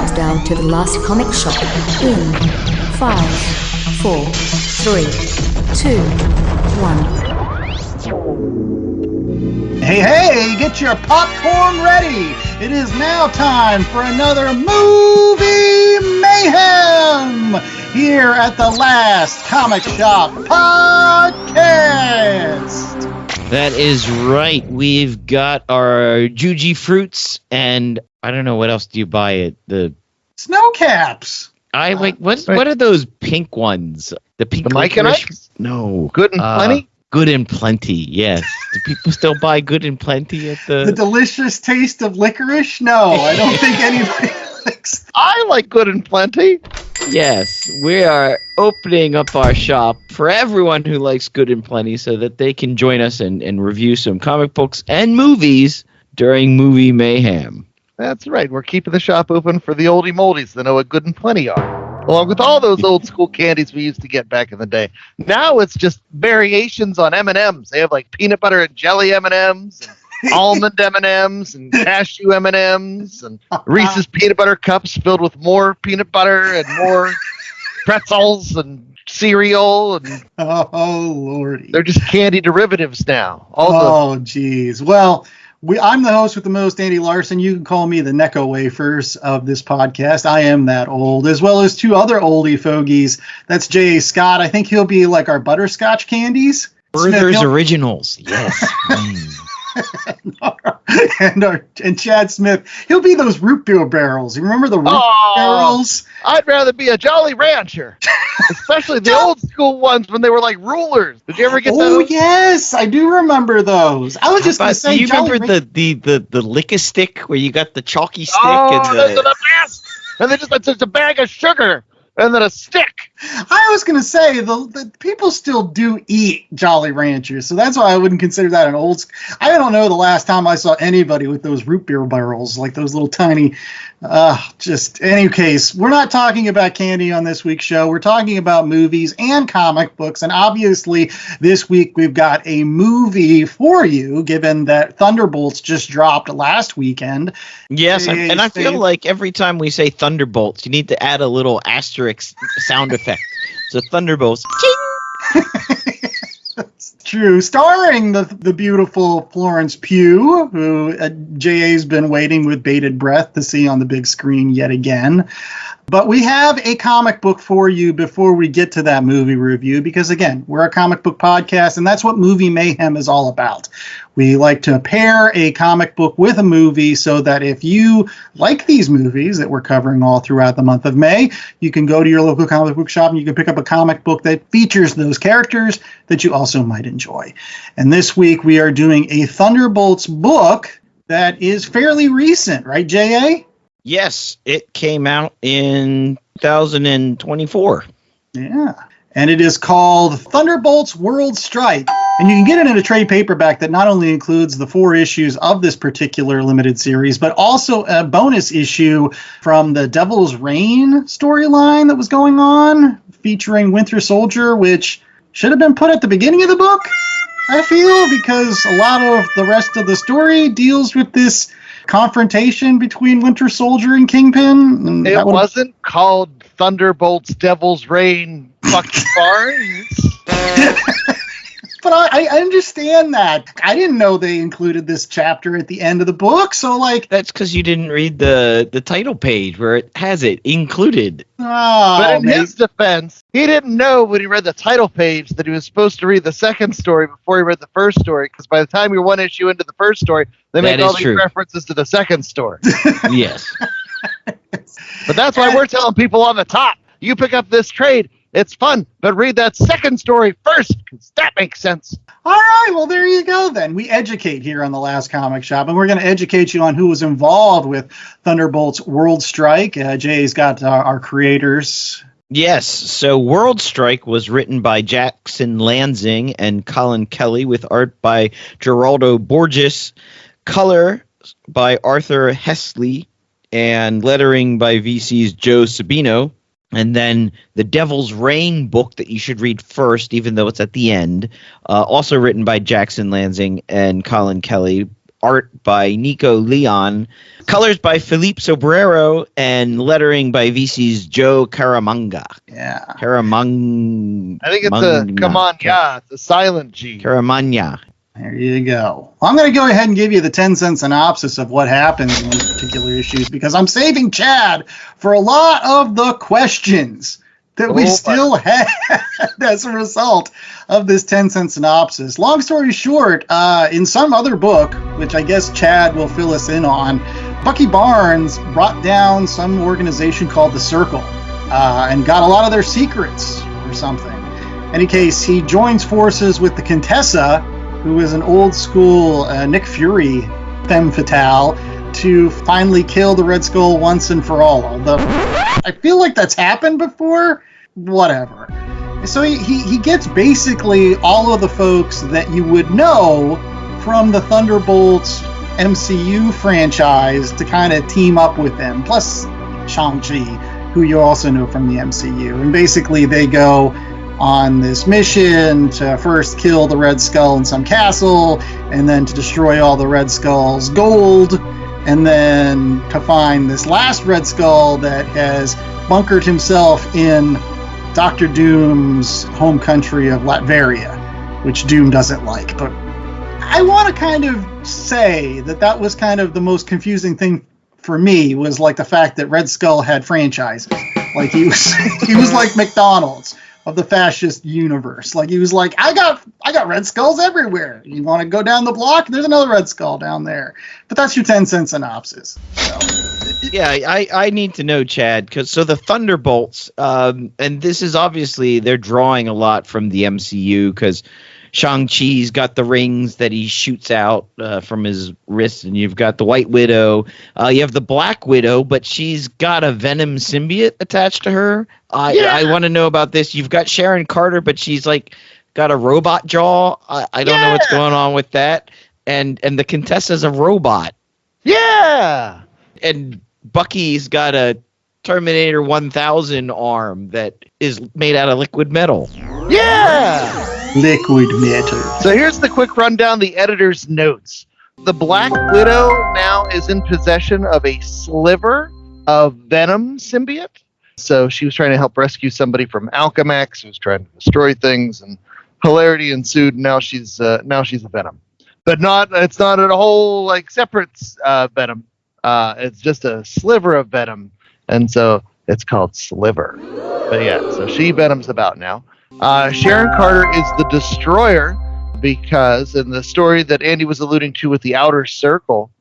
countdown to the last comic shop in 5, 4, 3, 2, 1. Hey, get your popcorn ready. It is now time for another Movie Mayhem here at the Last Comic Shop Podcast. That is right. We've got our Juji fruits, and I don't know what else do you buy at the snow caps. I like what are those pink ones? The pink Mike and Ike's? No. Good and Plenty? Good and Plenty, yes. Do people still buy Good and Plenty at the delicious taste of licorice? No, I don't think anybody likes. I like Good and Plenty. Yes, we are opening up our shop for everyone who likes Good and Plenty so that they can join us and review some comic books and movies during Movie Mayhem. That's right. We're keeping the shop open for the oldie moldies that know what Good and Plenty are, along with all those old school candies we used to get back in the day. Now it's just variations on M&Ms. They have like peanut butter and jelly M&Ms, and almond M&Ms, and cashew M&Ms, and Reese's peanut butter cups filled with more peanut butter and more pretzels and cereal. And oh lordy, they're just candy derivatives now. Geez. Well, I'm the host with the most, Andy Larson. You can call me the Necco Wafers of this podcast. I am that old, as well as two other oldie fogies. That's J.A. Scott. I think he'll be like our butterscotch candies. Werther's Originals, yes. and Chad Smith, he'll be those root beer barrels. You remember the root beer barrels? I'd rather be a Jolly Rancher, especially the old school ones when they were like rulers. Did you ever get those? Oh yes, I do remember those. I was just going to say, do you remember the lick-a-stick where you got the chalky stick and the mask, and then just a bag of sugar. And then a stick. I was going to say, the people still do eat Jolly Ranchers, so that's why I wouldn't consider that an old... I don't know the last time I saw anybody with those root beer barrels, like those little tiny... any case, we're not talking about candy on this week's show. We're talking about movies and comic books, and obviously this week we've got a movie for you, given that Thunderbolts just dropped last weekend. Yes, and I feel like every time we say Thunderbolts, you need to add a little asterisk sound effect. So Thunderbolts. That's true. Starring the beautiful Florence Pugh, who J.A.'s been waiting with bated breath to see on the big screen yet again. But we have a comic book for you before we get to that movie review, because again, we're a comic book podcast, and that's what Movie Mayhem is all about. We like to pair a comic book with a movie so that if you like these movies that we're covering all throughout the month of May, you can go to your local comic book shop and you can pick up a comic book that features those characters that you also might enjoy. And this week we are doing a Thunderbolts book that is fairly recent, right, J.A.? Yes, it came out in 2024. Yeah. And it is called Thunderbolts World Strike. And you can get it in a trade paperback that not only includes the 4 issues of this particular limited series, but also a bonus issue from the Devil's Reign storyline that was going on, featuring Winter Soldier, which should have been put at the beginning of the book, I feel, because a lot of the rest of the story deals with this confrontation between Winter Soldier and Kingpin. And it wasn't called Thunderbolts Devil's Reign fucking Barnes. But I understand that. I didn't know they included this chapter at the end of the book, so like... That's because you didn't read the title page where it has it included. But in his defense, he didn't know when he read the title page that he was supposed to read the second story before he read the first story, because by the time you're one issue into the first story, they make all these references to the second story. Yes. But that's why we're telling people on the top, you pick up this trade, it's fun, but read that second story first, because that makes sense. All right, well, there you go, then. We educate here on The Last Comic Shop, and we're going to educate you on who was involved with Thunderbolts World Strike. Jay's got our creators. Yes, so World Strike was written by Jackson Lanzing and Collin Kelly, with art by Geraldo Borges, color by Arthur Hesley, and lettering by VC's Joe Sabino. And then the Devil's Reign book that you should read first, even though it's at the end, also written by Jackson Lanzing and Collin Kelly, art by Nico Leon, colors by Felipe Sobrero, and lettering by VC's Joe Caramagna. Yeah. I think it's it's a silent G. Caramagna. There you go. I'm going to go ahead and give you the 10-cent synopsis of what happens in these particular issues because I'm saving Chad for a lot of the questions that we still have as a result of this 10-cent synopsis. Long story short, in some other book, which I guess Chad will fill us in on, Bucky Barnes brought down some organization called the Circle and got a lot of their secrets or something. In any case, he joins forces with the Contessa, who is an old school Nick Fury femme fatale, to finally kill the Red Skull once and for all. Although I feel like that's happened before. Whatever. So he gets basically all of the folks that you would know from the Thunderbolts MCU franchise to kind of team up with them. Plus Shang-Chi, who you also know from the MCU. And basically they go on this mission to first kill the Red Skull in some castle, and then to destroy all the Red Skull's gold, and then to find this last Red Skull that has bunkered himself in Doctor Doom's home country of Latveria, which Doom doesn't like. But I want to kind of say that was kind of the most confusing thing for me, was like the fact that Red Skull had franchises. Like he was like McDonald's of the fascist universe. Like he was like, I got Red Skulls everywhere. You want to go down the block? There's another Red Skull down there. But that's your 10-cent synopsis. So. Yeah, I need to know, Chad, because so the Thunderbolts, and this is obviously they're drawing a lot from the MCU because Shang-Chi's got the rings that he shoots out from his wrist, and you've got the White Widow. You have the Black Widow, but she's got a Venom symbiote attached to her. I want to know about this. You've got Sharon Carter, but she's like got a robot jaw. I don't know what's going on with that. And the Contessa's a robot. Yeah. And Bucky's got a Terminator 1000 arm that is made out of liquid metal. Yeah. Liquid metal. So here's the quick rundown, the editor's notes. The Black Widow now is in possession of a sliver of Venom symbiote. So she was trying to help rescue somebody from Alchemax who was trying to destroy things, and hilarity ensued. Now she's a Venom, but it's not a whole like separate Venom. It's just a sliver of Venom, and so it's called Sliver. But yeah, so she Venom's about now. Sharon Carter is the Destroyer because in the story that Andy was alluding to with the Outer Circle,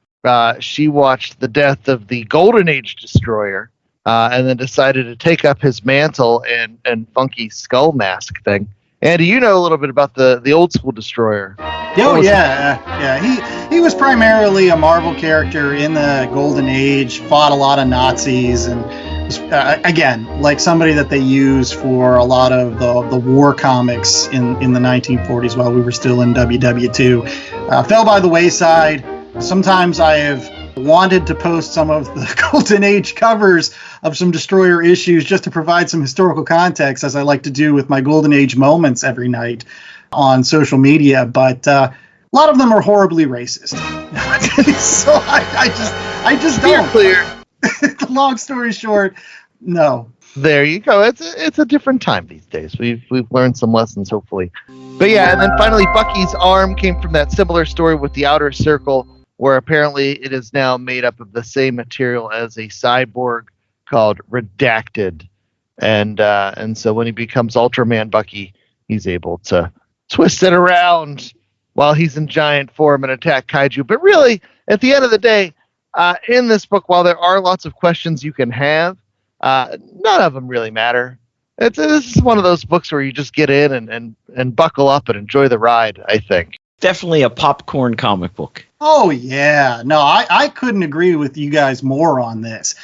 she watched the death of the Golden Age Destroyer and then decided to take up his mantle and funky skull mask thing. Andy, you know a little bit about the old school Destroyer. Oh, yeah. He was primarily a Marvel character in the Golden Age, fought a lot of Nazis, and again, like somebody that they use for a lot of the war comics in the 1940s while we were still in WW2. Fell by the wayside. Sometimes I have wanted to post some of the Golden Age covers of some Destroyer issues just to provide some historical context, as I like to do with my Golden Age moments every night on social media, but a lot of them are horribly racist. So I just don't. Clear. Long story short, no. There you go. It's a different time these days. We've learned some lessons, hopefully. But yeah, and then finally, Bucky's arm came from that similar story with the Outer Circle, where apparently it is now made up of the same material as a cyborg called Redacted, and so when he becomes Ultraman Bucky, he's able to twist it around while he's in giant form and attack kaiju. But really, at the end of the day, in this book, while there are lots of questions you can have, none of them really matter. This is one of those books where you just get in and buckle up and enjoy the ride, I think. Definitely a popcorn comic book. Oh, yeah. No, I couldn't agree with you guys more on this.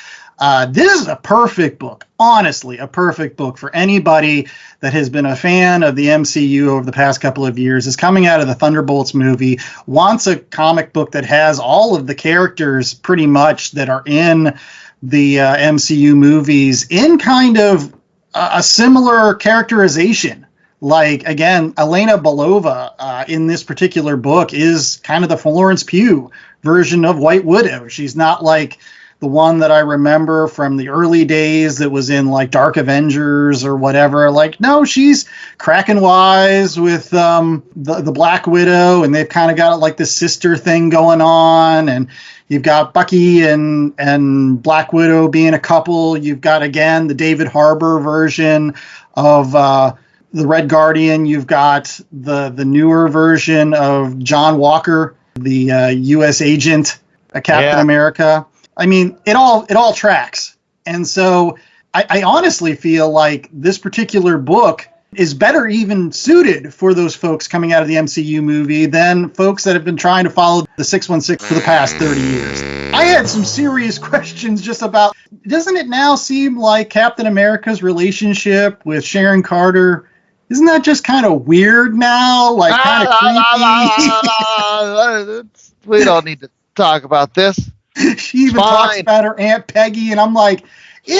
This is a perfect book, honestly, a perfect book for anybody that has been a fan of the MCU over the past couple of years, is coming out of the Thunderbolts movie, wants a comic book that has all of the characters pretty much that are in the MCU movies in kind of a similar characterization. Like, again, Elena Belova in this particular book is kind of the Florence Pugh version of White Widow. She's not like the one that I remember from the early days that was in like Dark Avengers or whatever. Like, no, she's cracking wise with the Black Widow, and they've kind of got like this sister thing going on. And you've got Bucky and Black Widow being a couple. You've got, again, the David Harbour version of the Red Guardian. You've got the newer version of John Walker, the U.S. agent, Captain America. I mean, it all tracks. And so I honestly feel like this particular book is better even suited for those folks coming out of the MCU movie than folks that have been trying to follow the 616 for the past 30 years. I had some serious questions just about, doesn't it now seem like Captain America's relationship with Sharon Carter, isn't that just kind of weird now? Like, kind of creepy? We don't need to talk about this. She even talks about her Aunt Peggy, and I'm like, ew!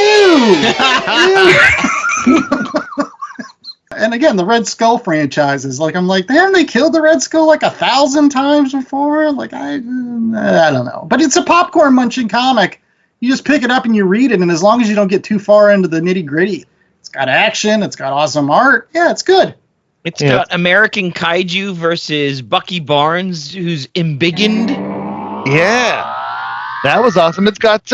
And again, the Red Skull franchises, like, I'm like, haven't they killed the Red Skull like 1,000 times before? Like, I don't know. But it's a popcorn munching comic. You just pick it up and you read it, and as long as you don't get too far into the nitty gritty, it's got action, it's got awesome art. Yeah, it's good. It's got American Kaiju versus Bucky Barnes, who's embiggened. Yeah. That was awesome. It's got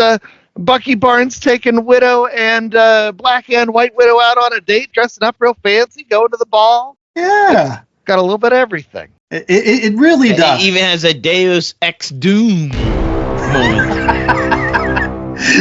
Bucky Barnes taking Widow and Black and White Widow out on a date, dressing up real fancy, going to the ball. Yeah. It's got a little bit of everything. It really does. It even has a Deus Ex Doom moment.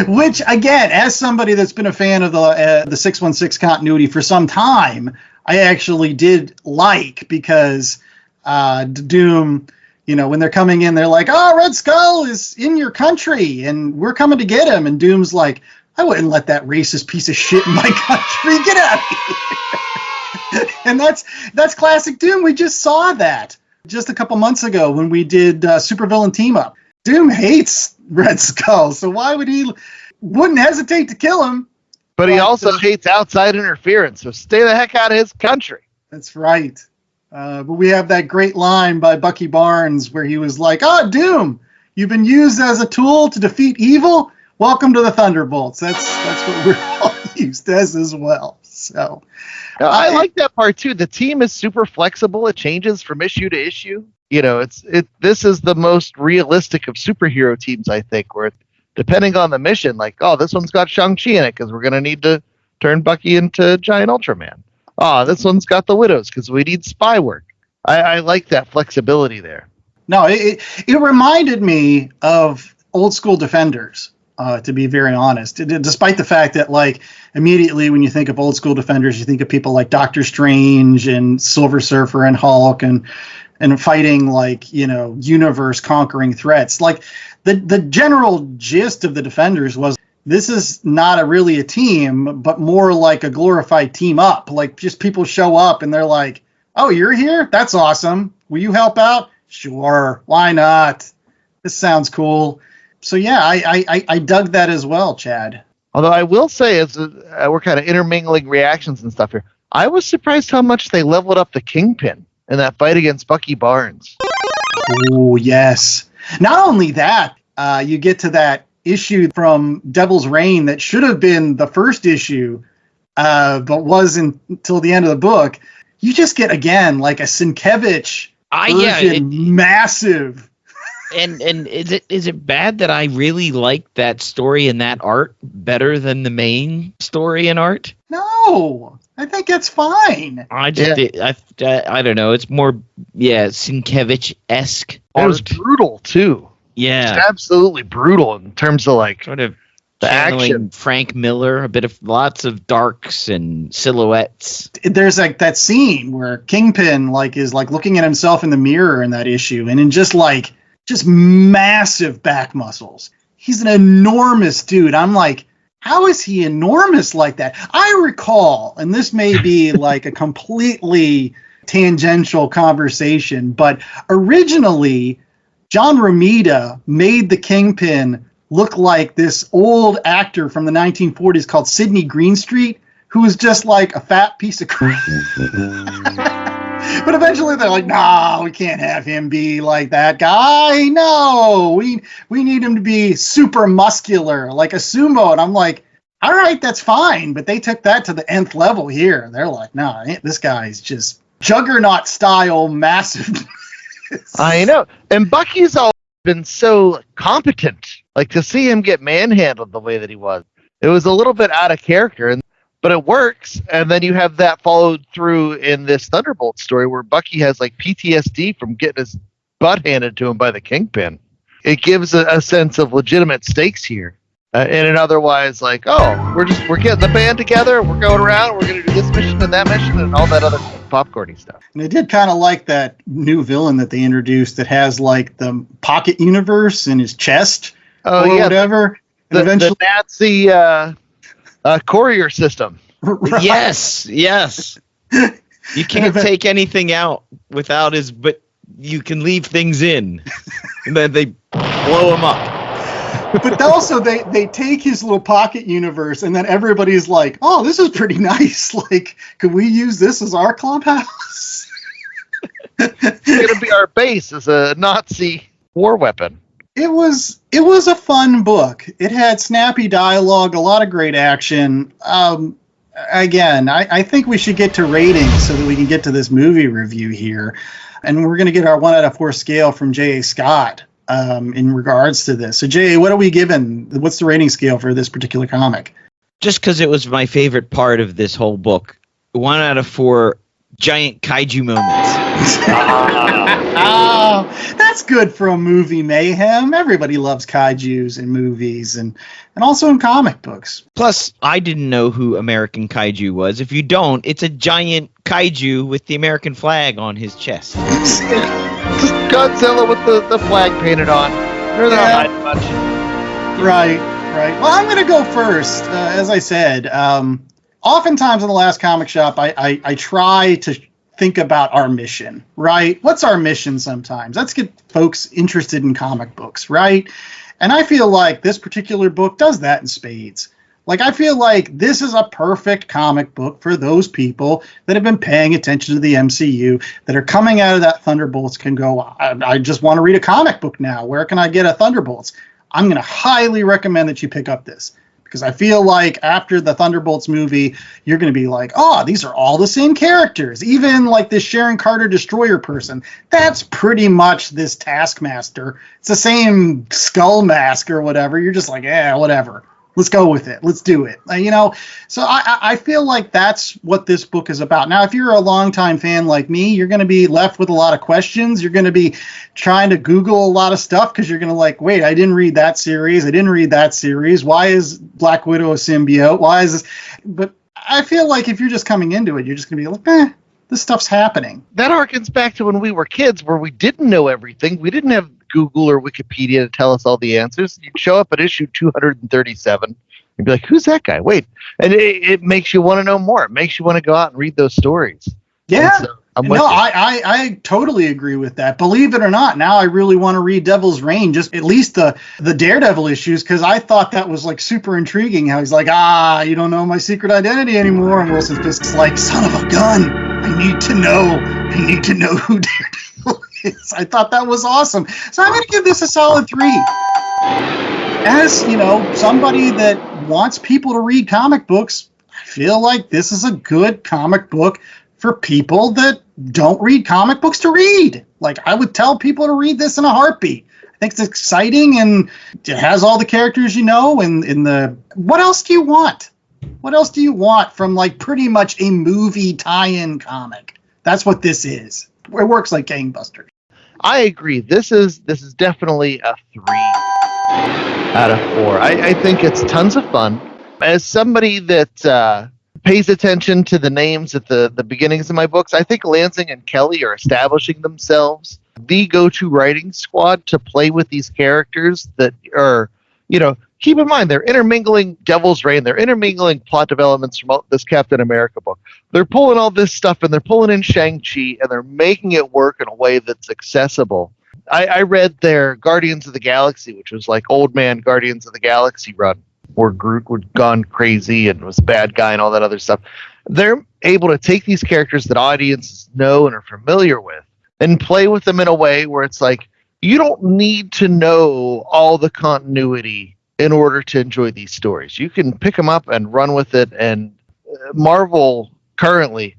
Which, again, as somebody that's been a fan of the 616 continuity for some time, I actually did like, because Doom, you know, when they're coming in, they're like, oh, Red Skull is in your country, and we're coming to get him. And Doom's like, I wouldn't let that racist piece of shit in my country. Get out of here. And that's classic Doom. We just saw that just a couple months ago when we did Supervillain Team Up. Doom hates Red Skull, so why would he? Wouldn't hesitate to kill him. But he also hates outside interference, so stay the heck out of his country. That's right. But we have that great line by Bucky Barnes where he was like, oh, Doom, you've been used as a tool to defeat evil? Welcome to the Thunderbolts. That's what we're all used as well. So I like that part too. The team is super flexible. It changes from issue to issue. You know, this is the most realistic of superhero teams, I think, where depending on the mission, like, oh, this one's got Shang-Chi in it because we're going to need to turn Bucky into Giant Ultraman. Oh, this one's got the Widows because we need spy work. I like that flexibility there. No, it reminded me of old school Defenders, to be very honest. Despite the fact that, like, immediately when you think of old school Defenders, you think of people like Doctor Strange and Silver Surfer and Hulk and fighting, like, you know, universe conquering threats. Like, the general gist of the Defenders was, this is not really a team, but more like a glorified team up. Like, just people show up and they're like, oh, you're here? That's awesome. Will you help out? Sure. Why not? This sounds cool. So, yeah, I dug that as well, Chad. Although I will say, as we're kind of intermingling reactions and stuff here, I was surprised how much they leveled up the Kingpin in that fight against Bucky Barnes. Oh, yes. Not only that, you get to that issue from Devil's Reign that should have been the first issue, but wasn't until the end of the book. You just get, again, like a Sienkiewicz version, massive. And is it bad that I really like that story and that art better than the main story and art? No, I think it's fine. I don't know. It's more, Sienkiewicz-esque It art. was brutal too. Yeah, It's absolutely brutal in terms of, like, sort of the channeling action. Frank Miller, lots of darks and silhouettes. There's like that scene where Kingpin is looking at himself in the mirror in that issue, and in just massive back muscles. He's an enormous dude. I'm like, how is he enormous like that? I recall, and this may be like a completely tangential conversation, but originally John Romita made the Kingpin look like this old actor from the 1940s called Sidney Greenstreet who was just like a fat piece of crap. But eventually they're like, nah, we can't have him be like that guy. No, we need him to be super muscular, like a sumo. And I'm like, all right, that's fine. But they took that to the nth level here. They're like, nah, this guy's just juggernaut style massive. I know. And Bucky's always been so competent. Like, to see him get manhandled the way that he was, it was a little bit out of character. But it works, and then you have that followed through in this Thunderbolts story where Bucky has like PTSD from getting his butt handed to him by the Kingpin. It gives a sense of legitimate stakes here, in an otherwise like, oh, we're getting the band together, we're going around, we're going to do this mission and that mission and all that other popcorny stuff. And I did kind of like that new villain that they introduced that has like the pocket universe in his chest or whatever. The Nazi courier system. Right. Yes. You can't take anything out without but you can leave things in. And then they blow him up. But also they take his little pocket universe and then everybody's like, oh, this is pretty nice. Like, could we use this as our clubhouse? It's going to be our base as a Nazi war weapon. It was a fun book. It had snappy dialogue, a lot of great action. Again, I think we should get to ratings so that we can get to this movie review here. And we're going to get our 1 out of 4 scale from J.A. Scott in regards to this. So, J.A., what are we given? What's the rating scale for this particular comic? Just because it was my favorite part of this whole book, 1 out of 4 giant kaiju moments. Oh, that's good for a movie, Mayhem. Everybody loves kaijus in movies and also in comic books. Plus, I didn't know who American Kaiju was. If you don't, it's a giant kaiju with the American flag on his chest. Just Godzilla with the flag painted on. They're not hiding much. Right. Well, I'm going to go first. As I said, oftentimes in the last comic shop, I try to think about our mission, right? What's our mission sometimes? Let's get folks interested in comic books, right? And I feel like this particular book does that in spades. Like, I feel like this is a perfect comic book for those people that have been paying attention to the MCU, that are coming out of that Thunderbolts can go, I just want to read a comic book now. Where can I get a Thunderbolts? I'm going to highly recommend that you pick up this. Because I feel like after the Thunderbolts movie, you're going to be like, oh, these are all the same characters. Even like this Sharon Carter Destroyer person, that's pretty much this Taskmaster. It's the same skull mask or whatever. You're just like, yeah, whatever. Let's go with it. Let's do it. So I feel like that's what this book is about. Now, if you're a longtime fan like me, you're going to be left with a lot of questions. You're going to be trying to Google a lot of stuff because you're going to like, wait, I didn't read that series. Why is Black Widow a symbiote? Why is this? But I feel like if you're just coming into it, you're just going to be like, this stuff's happening. That harkens back to when we were kids where we didn't know everything. We didn't have Google or Wikipedia to tell us all the answers. You'd show up at issue 237 and be like, who's that guy? Wait. And it makes you want to know more. It makes you want to go out and read those stories. Yeah. So I totally agree with that. Believe it or not, now I really want to read Devil's Reign, just at least the Daredevil issues, because I thought that was like super intriguing. How he's like, you don't know my secret identity anymore. And Wilson Fisk's like, son of a gun, I need to know who Daredevil is. I thought that was awesome. So I'm going to give this a solid 3. As, somebody that wants people to read comic books, I feel like this is a good comic book for people that don't read comic books to read. Like, I would tell people to read this in a heartbeat. I think it's exciting, and it has all the characters what else do you want? What else do you want from, like, pretty much a movie tie-in comic? That's what this is. It works like gangbusters. I agree. This is definitely a 3 out of 4. I think it's tons of fun. As somebody that pays attention to the names at the beginnings of my books, I think Lanzing and Kelly are establishing themselves the go-to writing squad to play with these characters that are, keep in mind, they're intermingling Devil's Reign, they're intermingling plot developments from this Captain America book. They're pulling all this stuff and they're pulling in Shang-Chi and they're making it work in a way that's accessible. I read their Guardians of the Galaxy, which was like old man Guardians of the Galaxy run. where Groot would gone crazy and was a bad guy and all that other stuff. They're able to take these characters that audiences know and are familiar with and play with them in a way where it's like, you don't need to know all the continuity in order to enjoy these stories. You can pick them up and run with it. And Marvel currently,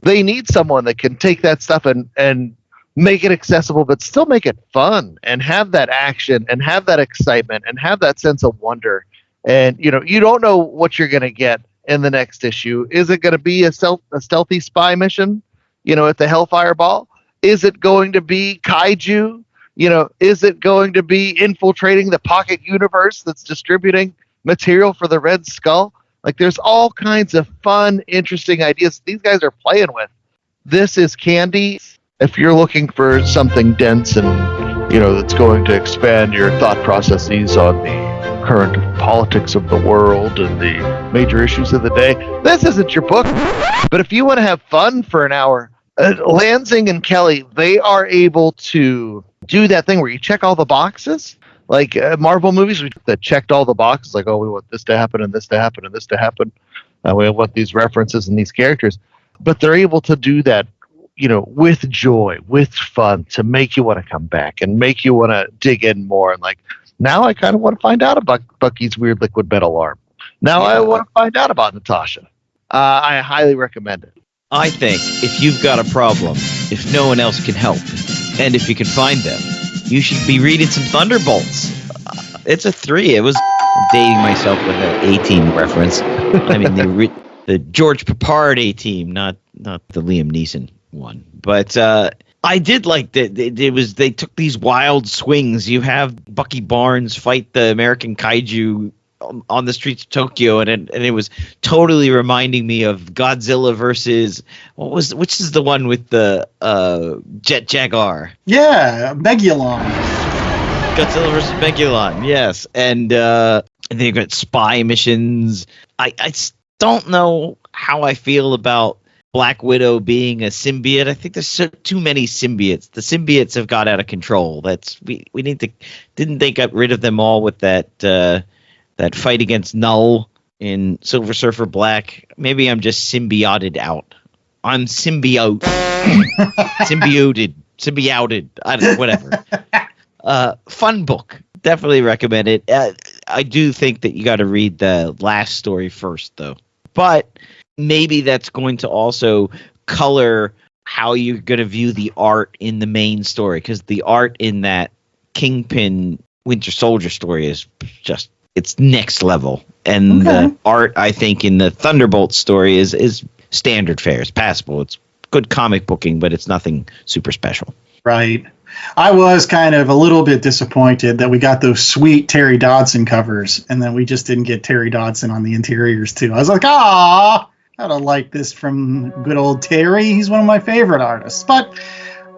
they need someone that can take that stuff and make it accessible, but still make it fun and have that action and have that excitement and have that sense of wonder. And, you don't know what you're going to get in the next issue. Is it going to be a stealthy spy mission, at the Hellfire Ball? Is it going to be kaiju? Is it going to be infiltrating the pocket universe that's distributing material for the Red Skull? Like, there's all kinds of fun, interesting ideas these guys are playing with. This is candy. If you're looking for something dense and, that's going to expand your thought processes on the current politics of the world and the major issues of the day, this isn't your book. But if you want to have fun for an hour, Lanzing and Kelly, they are able to do that thing where you check all the boxes. Like Marvel movies that checked all the boxes, like, oh, we want this to happen and this to happen and this to happen. We want these references and these characters. But they're able to do that, with joy, with fun, to make you want to come back and make you want to dig in more. And like, now I kind of want to find out about Bucky's weird liquid metal arm. Now I want to find out about Natasha. I highly recommend it. I think if you've got a problem, if no one else can help, and if you can find them, you should be reading some Thunderbolts. It's a 3. It was dating myself with an A-Team reference. I mean, the George Papard A-Team, not the Liam Neeson one. But I did like that. They took these wild swings. You have Bucky Barnes fight the American kaiju on the streets of Tokyo, and it was totally reminding me of Godzilla versus which is the one with the Jet Jaguar? Yeah, Megulon. Godzilla versus Megulon, yes, and they've got spy missions. I don't know how I feel about Black Widow being a symbiote. I think there's too many symbiotes. The symbiotes have got out of control. We need to. Didn't they get rid of them all with that fight against Null in Silver Surfer Black? Maybe I'm just symbioted out. I'm symbioted. I don't know, whatever. Fun book. Definitely recommend it. I do think that you got to read the last story first, though. But maybe that's going to also color how you're going to view the art in the main story, because the art in that Kingpin Winter Soldier story is just, it's next level. And the art, I think, in the Thunderbolts story is standard fare. It's passable. It's good comic booking, but it's nothing super special. Right. I was kind of a little bit disappointed that we got those sweet Terry Dodson covers, and then we just didn't get Terry Dodson on the interiors, too. I was like, I don't like this from good old Terry. He's one of my favorite artists. But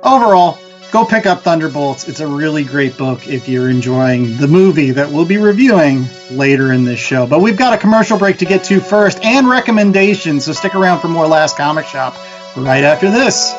overall, go pick up Thunderbolts. It's a really great book if you're enjoying the movie that we'll be reviewing later in this show. But we've got a commercial break to get to first and recommendations, so stick around for more Last Comic Shop right after this.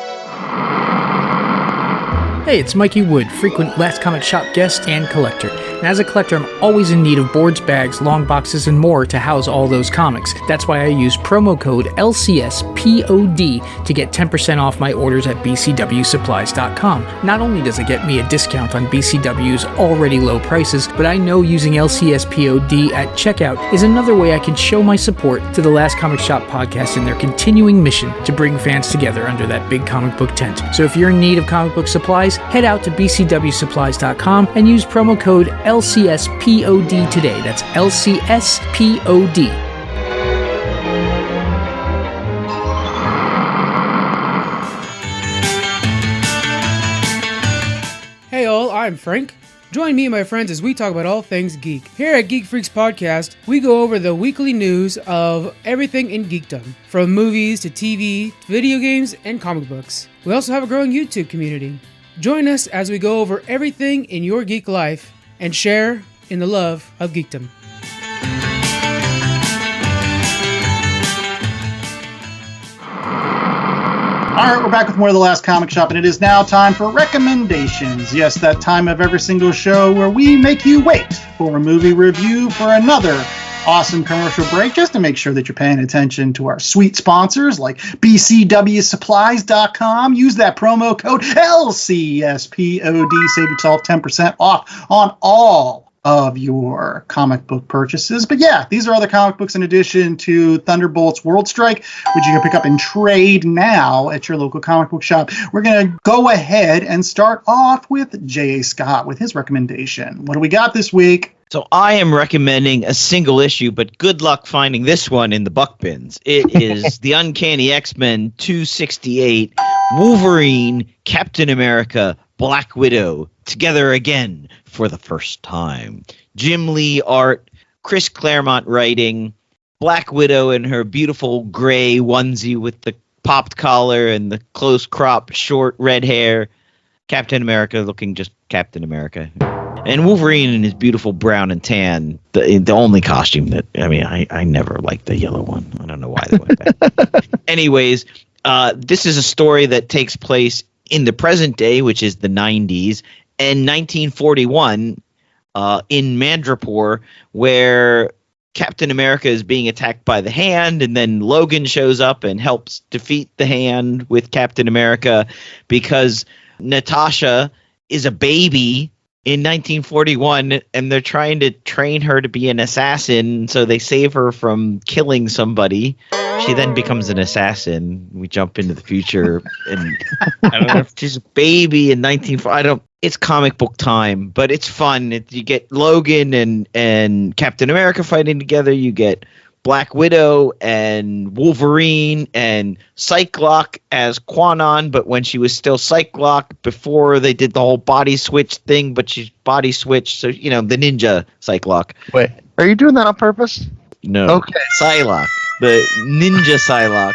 Hey, it's Mikey Wood, frequent Last Comic Shop guest and collector. And as a collector, I'm always in need of boards, bags, long boxes, and more to house all those comics. That's why I use promo code LCSPOD to get 10% off my orders at bcwsupplies.com. Not only does it get me a discount on BCW's already low prices, but I know using LCSPOD at checkout is another way I can show my support to the Last Comic Shop podcast in their continuing mission to bring fans together under that big comic book tent. So if you're in need of comic book supplies, head out to bcwsupplies.com and use promo code LCSPOD today. That's LCSPOD. Hey all, I'm Frank. Join me and my friends as we talk about all things geek. Here at Geek Freaks Podcast, we go over the weekly news of everything in geekdom, from movies to TV, video games, and comic books. We also have a growing YouTube community. Join us as we go over everything in your geek life and share in the love of geekdom. All right, we're back with more of The Last Comic Shop, and it is now time for recommendations. Yes, that time of every single show where we make you wait for a movie review for another awesome commercial break just to make sure that you're paying attention to our sweet sponsors like bcwsupplies.com. Use that promo code LCSPOD. Save yourself 10% off on all of your comic book purchases. But yeah, these are other comic books in addition to Thunderbolts World Strike, which you can pick up and trade now at your local comic book shop. We're going to go ahead and start off with J.A. Scott with his recommendation. What do we got this week? So I am recommending a single issue, but good luck finding this one in the buck bins. It is The Uncanny X-Men 268, Wolverine, Captain America, Black Widow, together again for the first time. Jim Lee art, Chris Claremont writing, Black Widow in her beautiful gray onesie with the popped collar and the close crop short red hair. Captain America looking just Captain America. And Wolverine in his beautiful brown and tan, the only costume that, I never liked the yellow one. I don't know why they went back. Anyways, this is a story that takes place in the present day, which is the 90s, and 1941 in Madripoor, where Captain America is being attacked by the Hand, and then Logan shows up and helps defeat the Hand with Captain America because Natasha is a baby in 1941, and they're trying to train her to be an assassin, so they save her from killing somebody. She then becomes an assassin. We jump into the future, and I don't know if she's a baby in 1940. It's comic book time, but it's fun. You get Logan and Captain America fighting together. You get Black Widow and Wolverine and Cyclops as Quanon, but when she was still Cyclops before they did the whole body switch thing, but she's body switched, so, the ninja Cyclops. Wait, are you doing that on purpose? No. Okay. Psylocke. The ninja Psylocke.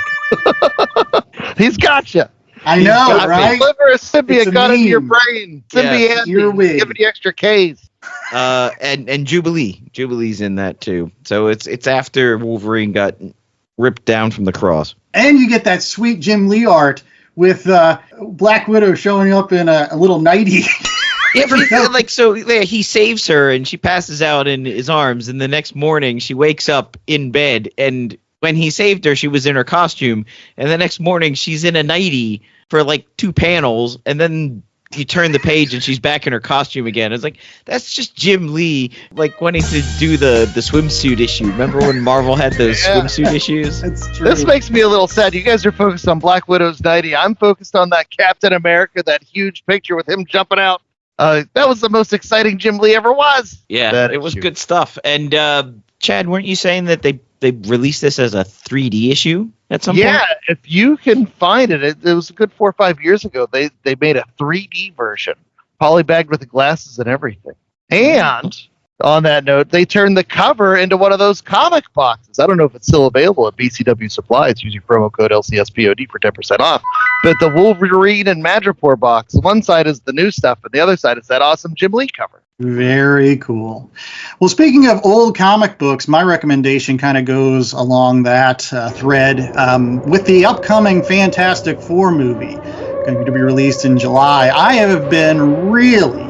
He's got you. I know, right? Deliver a symbiote got into your brain. Symbiote. Give it the extra K's. And Jubilee's in that too. So it's after Wolverine got ripped down from the cross. And you get that sweet Jim Lee art with Black Widow showing up in a little nightie. He saves her and she passes out in his arms, and the next morning she wakes up in bed, and when he saved her she was in her costume, and the next morning she's in a nightie for like 2 panels, and then you turn the page and she's back in her costume again. It's like, that's just Jim Lee wanting to do the swimsuit issue. Remember when Marvel had those swimsuit issues? That's true. This makes me a little sad. You guys are focused on Black Widow's nightie. I'm focused on that Captain America, that huge picture with him jumping out. That was the most exciting Jim Lee ever was. Yeah, it was good stuff. And Chad, weren't you saying that they released this as a 3D issue at some point? Yeah, if you can find it, it was a good 4 or 5 years ago. They made a 3D version, polybagged with the glasses and everything. And on that note, they turned the cover into one of those comic boxes. I don't know if it's still available at BCW Supplies using promo code LCSPOD for 10% off. But the Wolverine and Madripoor box, one side is the new stuff, and the other side is that awesome Jim Lee cover. Very cool. Well, speaking of old comic books, my recommendation kind of goes along that thread with the upcoming Fantastic Four movie going to be released in July. I have been really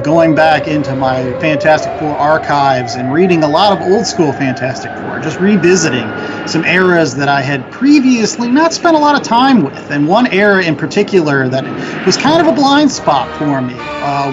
going back into my Fantastic Four archives and reading a lot of old school Fantastic Four, just revisiting some eras that I had previously not spent a lot of time with. And one era in particular that was kind of a blind spot for me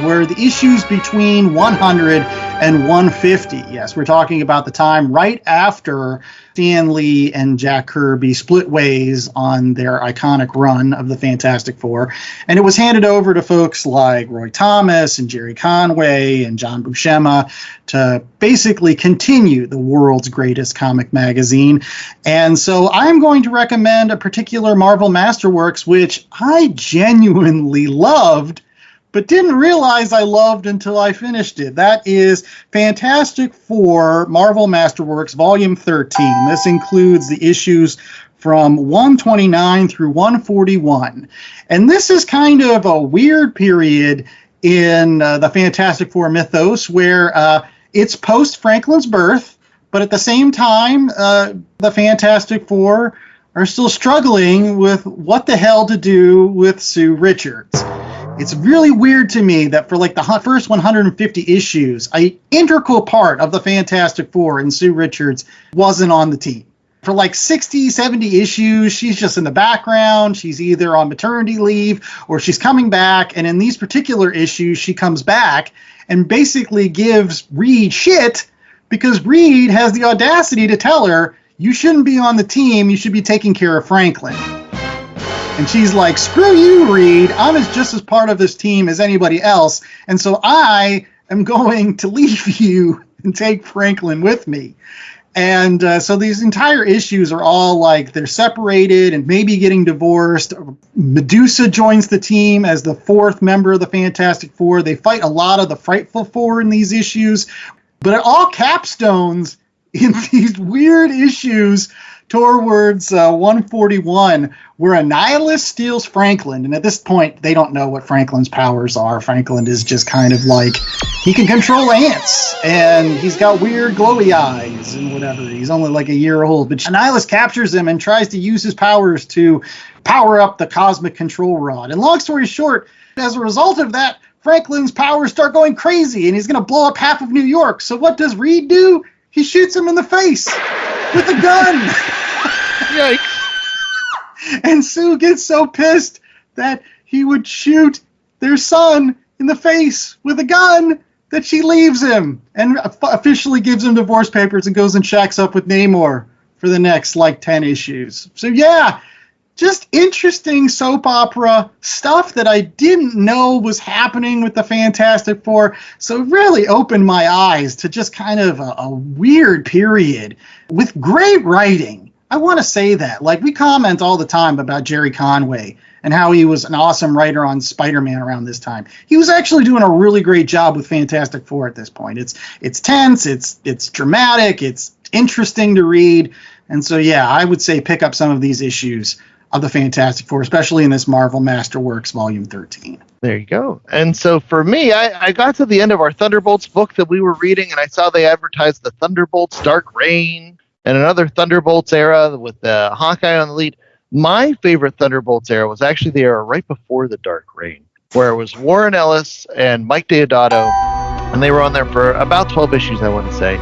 were the issues between 100 and 150. Yes, we're talking about the time right after Stan Lee and Jack Kirby split ways on their iconic run of the Fantastic Four. And it was handed over to folks like Roy Thomas and Jerry Conway and John Buscema to basically continue the world's greatest comic magazine. And so I'm going to recommend a particular Marvel Masterworks, which I genuinely loved, but didn't realize I loved until I finished it. That is Fantastic Four Marvel Masterworks Volume 13. This includes the issues from 129 through 141. And this is kind of a weird period in the Fantastic Four mythos where it's post Franklin's birth, but at the same time, the Fantastic Four are still struggling with what the hell to do with Sue Richards. It's really weird to me that for like the first 150 issues, an integral part of the Fantastic Four and Sue Richards wasn't on the team. For like 60, 70 issues, she's just in the background. She's either on maternity leave or she's coming back. And in these particular issues, she comes back and basically gives Reed shit because Reed has the audacity to tell her, you shouldn't be on the team. You should be taking care of Franklin. And she's like, screw you, Reed. I'm just as part of this team as anybody else. And so I am going to leave you and take Franklin with me. And so these entire issues are all like they're separated and maybe getting divorced. Medusa joins the team as the fourth member of the Fantastic Four. They fight a lot of the Frightful Four in these issues. But it all capstones in these weird issues towards 141, where a nihilist steals Franklin. And at this point, they don't know what Franklin's powers are. Franklin is just kind of like, he can control ants, and he's got weird glowy eyes and whatever. He's only like a year old. But a nihilist captures him and tries to use his powers to power up the cosmic control rod. And long story short, as a result of that, Franklin's powers start going crazy, and he's going to blow up half of New York. So what does Reed do? He shoots him in the face with a gun. Yikes. And Sue gets so pissed that he would shoot their son in the face with a gun that she leaves him and officially gives him divorce papers and goes and shacks up with Namor for the next, 10 issues. So, yeah, just interesting soap opera stuff that I didn't know was happening with the Fantastic Four. So it really opened my eyes to just kind of a weird period with great writing. I want to say that. We comment all the time about Jerry Conway and how he was an awesome writer on Spider-Man around this time. He was actually doing a really great job with Fantastic Four at this point. It's tense, it's dramatic, it's interesting to read. And so, yeah, I would say pick up some of these issues of the Fantastic Four, especially in this Marvel Masterworks Volume 13. There you go. And so for me, I got to the end of our Thunderbolts book that we were reading, and I saw they advertised the Thunderbolts Dark Reign and another Thunderbolts era with Hawkeye on the lead. My favorite Thunderbolts era was actually the era right before the Dark Reign, where it was Warren Ellis and Mike Deodato, and they were on there for about 12 issues, I want to say.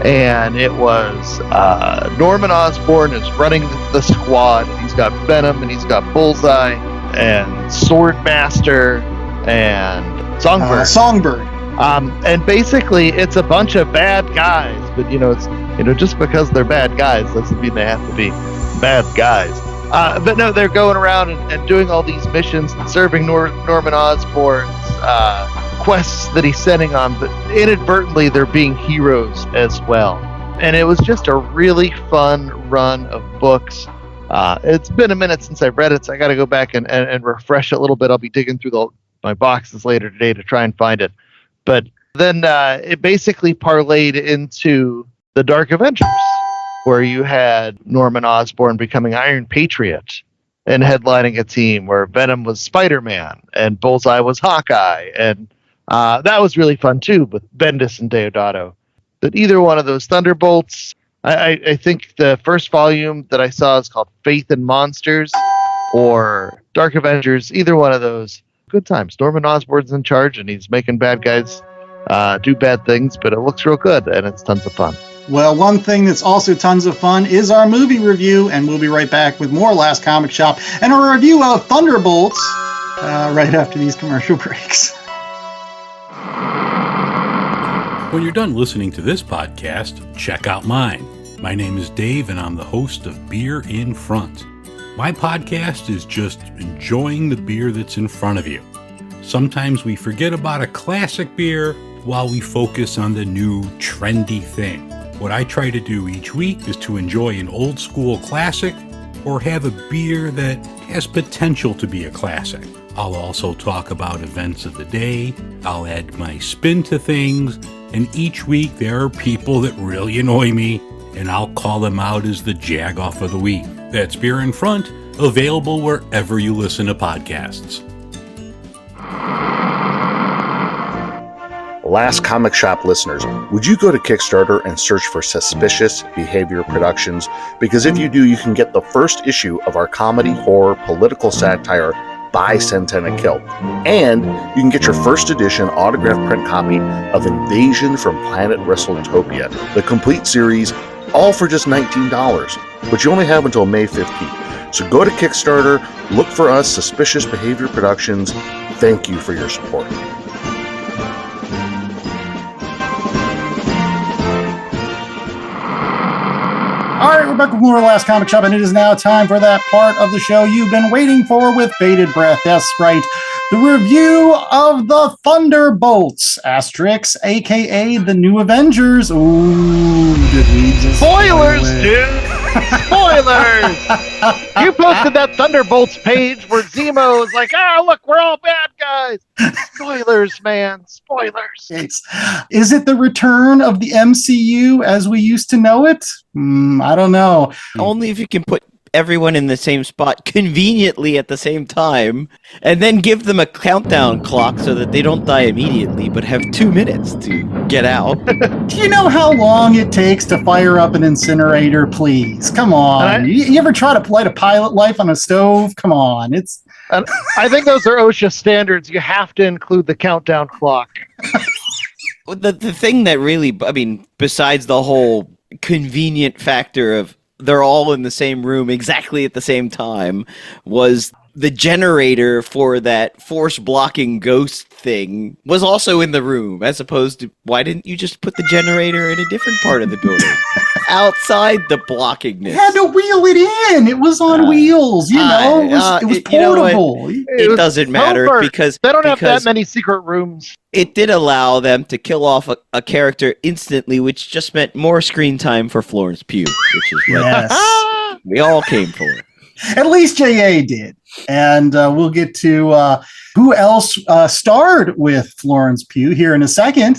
And it was Norman Osborn is running the squad. He's got Venom, and he's got Bullseye, and Swordmaster, and Songbird. And basically, it's a bunch of bad guys, but it's just because they're bad guys doesn't mean they have to be bad guys. But no, they're going around and doing all these missions and serving Norman Osborn's quests that he's sending on, but inadvertently they're being heroes as well. And it was just a really fun run of books. It's been a minute since I've read it, so I got to go back and refresh it a little bit. I'll be digging through my boxes later today to try and find it. But then it basically parlayed into the Dark Avengers, where you had Norman Osborn becoming Iron Patriot and headlining a team where Venom was Spider-Man and Bullseye was Hawkeye. And that was really fun, too, with Bendis and Deodato. But either one of those Thunderbolts, I think the first volume that I saw is called Faith in Monsters or Dark Avengers. Either one of those, good times. Norman Osborn's in charge, and he's making bad guys do bad things, but it looks real good, and it's tons of fun. Well, one thing that's also tons of fun is our movie review, and we'll be right back with more Last Comic Shop and a review of Thunderbolts right after these commercial breaks. When you're done listening to this podcast, check out mine. My name is Dave, and I'm the host of Beer in Front. My podcast is just enjoying the beer that's in front of you. Sometimes we forget about a classic beer while we focus on the new trendy thing. What I try to do each week is to enjoy an old school classic or have a beer that has potential to be a classic. I'll also talk about events of the day, I'll add my spin to things, and each week there are people that really annoy me, and I'll call them out as the jag-off of the week. That's Beer in Front, available wherever you listen to podcasts. Last Comic Shop listeners, would you go to Kickstarter and search for Suspicious Behavior Productions? Because if you do, you can get the first issue of our comedy, horror, political satire, buy Centena Kill. And you can get your first edition autographed print copy of Invasion from Planet WrestleTopia, the complete series, all for just $19. But you only have until May 15th. So go to Kickstarter, look for us, Suspicious Behavior Productions. Thank you for your support. All right, we're back with more Last Comic Shop, and it is now time for that part of the show you've been waiting for with bated breath. That's right, the review of the Thunderbolts, Asterix, a.k.a. the New Avengers. Ooh, did we just... Spoilers, dude! Spoilers! You posted that Thunderbolts page where Zemo was like, look, we're all bad guys. Spoilers, man. Spoilers. Is it the return of the MCU as we used to know it? I don't know. Only if you can put everyone in the same spot conveniently at the same time, and then give them a countdown clock so that they don't die immediately, but have 2 minutes to get out. Do you know how long it takes to fire up an incinerator? Please, come on. You ever try to light a pilot life on a stove? Come on, I think those are OSHA standards. You have to include the countdown clock. The thing that really, besides the whole convenient factor of they're all in the same room exactly at the same time, was the generator for that force blocking ghost thing was also in the room, as opposed to, why didn't you just put the generator in a different part of the building outside the blockingness? You had to wheel it in. It was on wheels, it was portable. It doesn't matter because they don't have that many secret rooms. It did allow them to kill off a character instantly, which just meant more screen time for Florence Pugh, which is what we all came for. At least J.A. did. And we'll get to who else starred with Florence Pugh here in a second.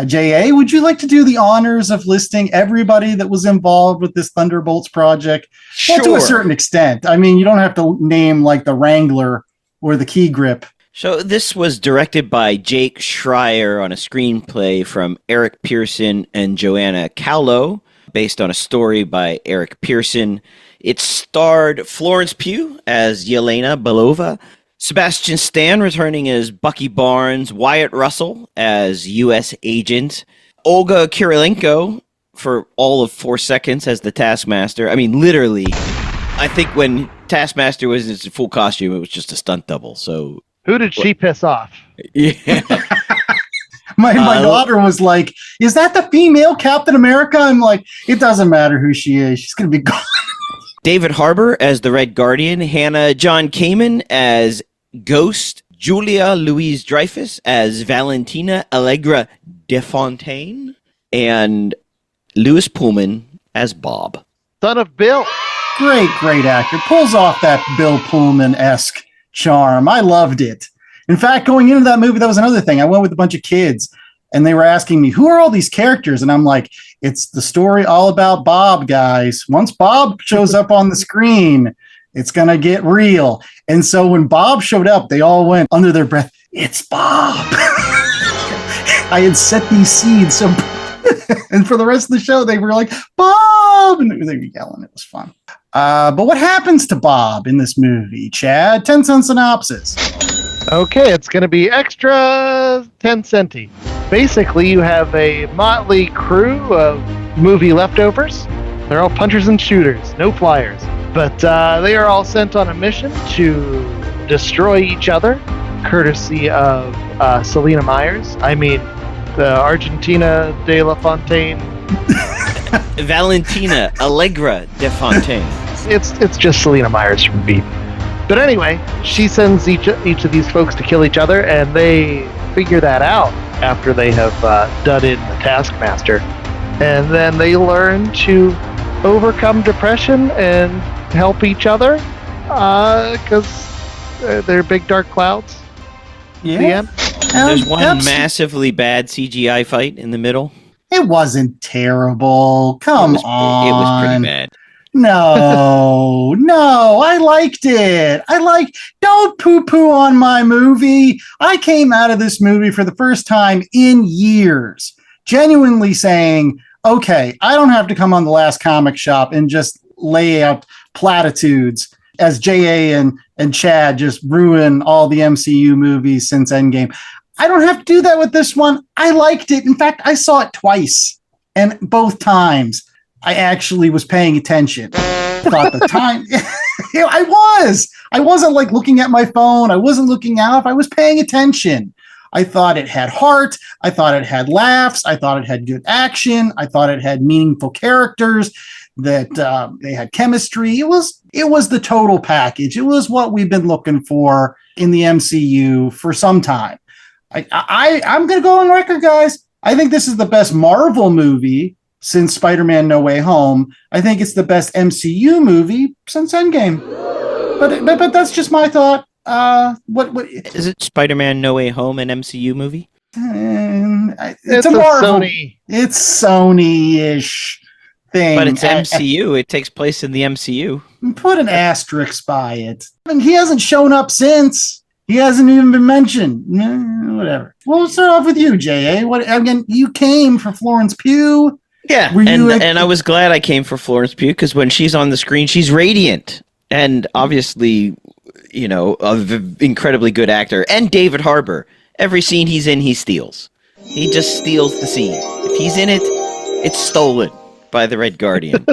J.A., would you like to do the honors of listing everybody that was involved with this Thunderbolts project? Sure. Well, to a certain extent. You don't have to name like the Wrangler or the Key Grip. So this was directed by Jake Schreier on a screenplay from Eric Pearson and Joanna Cowlow, based on a story by Eric Pearson. It starred Florence Pugh as Yelena Belova, Sebastian Stan returning as Bucky Barnes, Wyatt Russell as U.S. Agent, Olga Kurylenko for all of 4 seconds as the Taskmaster. Literally, I think when Taskmaster was in his full costume, it was just a stunt double. So who did she piss off? Yeah. My daughter was like, is that the female Captain America? I'm like, it doesn't matter who she is. She's going to be gone. David Harbour as the Red Guardian, Hannah John Kamen as Ghost, Julia Louise-Dreyfus as Valentina Allegra Defontaine, and Lewis Pullman as Bob. Son of Bill. Great actor. Pulls off that Bill Pullman-esque charm. I loved it. In fact, going into that movie, that was another thing. I went with a bunch of kids, and they were asking me, who are all these characters? And I'm like, it's the story all about Bob, guys. Once Bob shows up on the screen, it's going to get real. And so when Bob showed up, they all went under their breath, it's Bob. I had set these seeds. So, and for the rest of the show, they were like, Bob! And they were yelling. It was fun. But what happens to Bob in this movie, Chad? 10-cent synopsis. Okay, it's going to be extra 10 centi. Basically, you have a motley crew of movie leftovers. They're all punchers and shooters, no flyers. But they are all sent on a mission to destroy each other, courtesy of Selena Myers. The Argentina de la Fontaine. Valentina Allegra Defontaine. It's just Selena Myers from Beat. But anyway, she sends each of these folks to kill each other, and they figure that out after they have done in the Taskmaster. And then they learn to overcome depression and help each other because they're big dark clouds. Yeah. The end. There's one massively bad CGI fight in the middle. It wasn't terrible. Come on. It was pretty bad. No, I liked it. Don't poo-poo on my movie. I came out of this movie for the first time in years, genuinely saying, okay, I don't have to come on the Last Comic Shop and just lay out platitudes as JA and Chad just ruin all the MCU movies since Endgame. I don't have to do that with this one. I liked it. In fact, I saw it twice, and both times I actually was paying attention. Thought the time I wasn't like looking at my phone. I wasn't looking out. I was paying attention. I thought it had heart. I thought it had laughs. I thought it had good action. I thought it had meaningful characters, that they had chemistry. It was the total package. It was what we've been looking for in the MCU for some time. I'm going to go on record, guys. I think this is the best Marvel movie since Spider-Man No Way Home. I think it's the best MCU movie since Endgame. But that's just my thought. What is it? Spider-Man No Way Home, an MCU movie? It's a Marvel. Sony. It's Sony-ish thing. But it's MCU. It takes place in the MCU. Put an asterisk by it. I mean, he hasn't shown up since. He hasn't even been mentioned. Whatever. Well, let's start off with you, J.A. Again, you came for Florence Pugh. Yeah, and I was glad I came for Florence Pugh because when she's on the screen, she's radiant. And obviously, you know, an incredibly good actor. And David Harbour. Every scene he's in, he steals. He just steals the scene. If he's in it, it's stolen by the Red Guardian.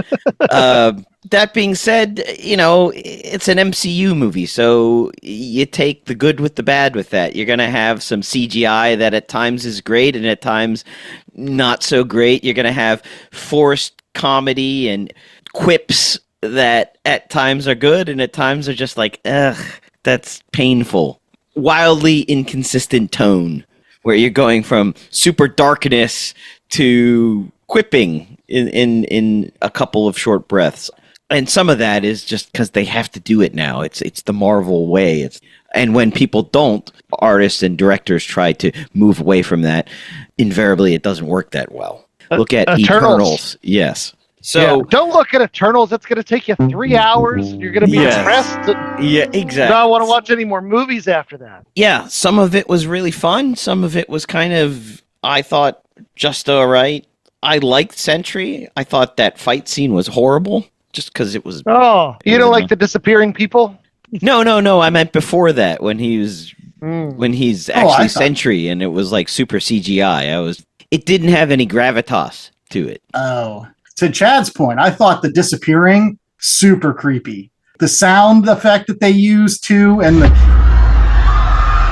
That being said, you know, it's an MCU movie, so you take the good with the bad with that. You're going to have some CGI that at times is great and at times not so great. You're going to have forced comedy and quips that at times are good and at times are just like, ugh, that's painful. Wildly inconsistent tone where you're going from super darkness to quipping in a couple of short breaths. And some of that is just because they have to do it now. It's the Marvel way. And when people don't, artists and directors try to move away from that. Invariably, it doesn't work that well. Look at Eternals. Yes. So yeah, don't look at Eternals. It's going to take you 3 hours. You're going to be depressed. Yeah, exactly. I don't want to watch any more movies after that. Yeah, some of it was really fun. Some of it was kind of, I thought, just all right. I liked Sentry. I thought that fight scene was horrible. Just because it was. Oh, you don't like the disappearing people? No. I meant before that when he's actually Sentry and it was like super CGI. It didn't have any gravitas to it. Oh, to Chad's point, I thought the disappearing super creepy. The sound effect that they used too, and the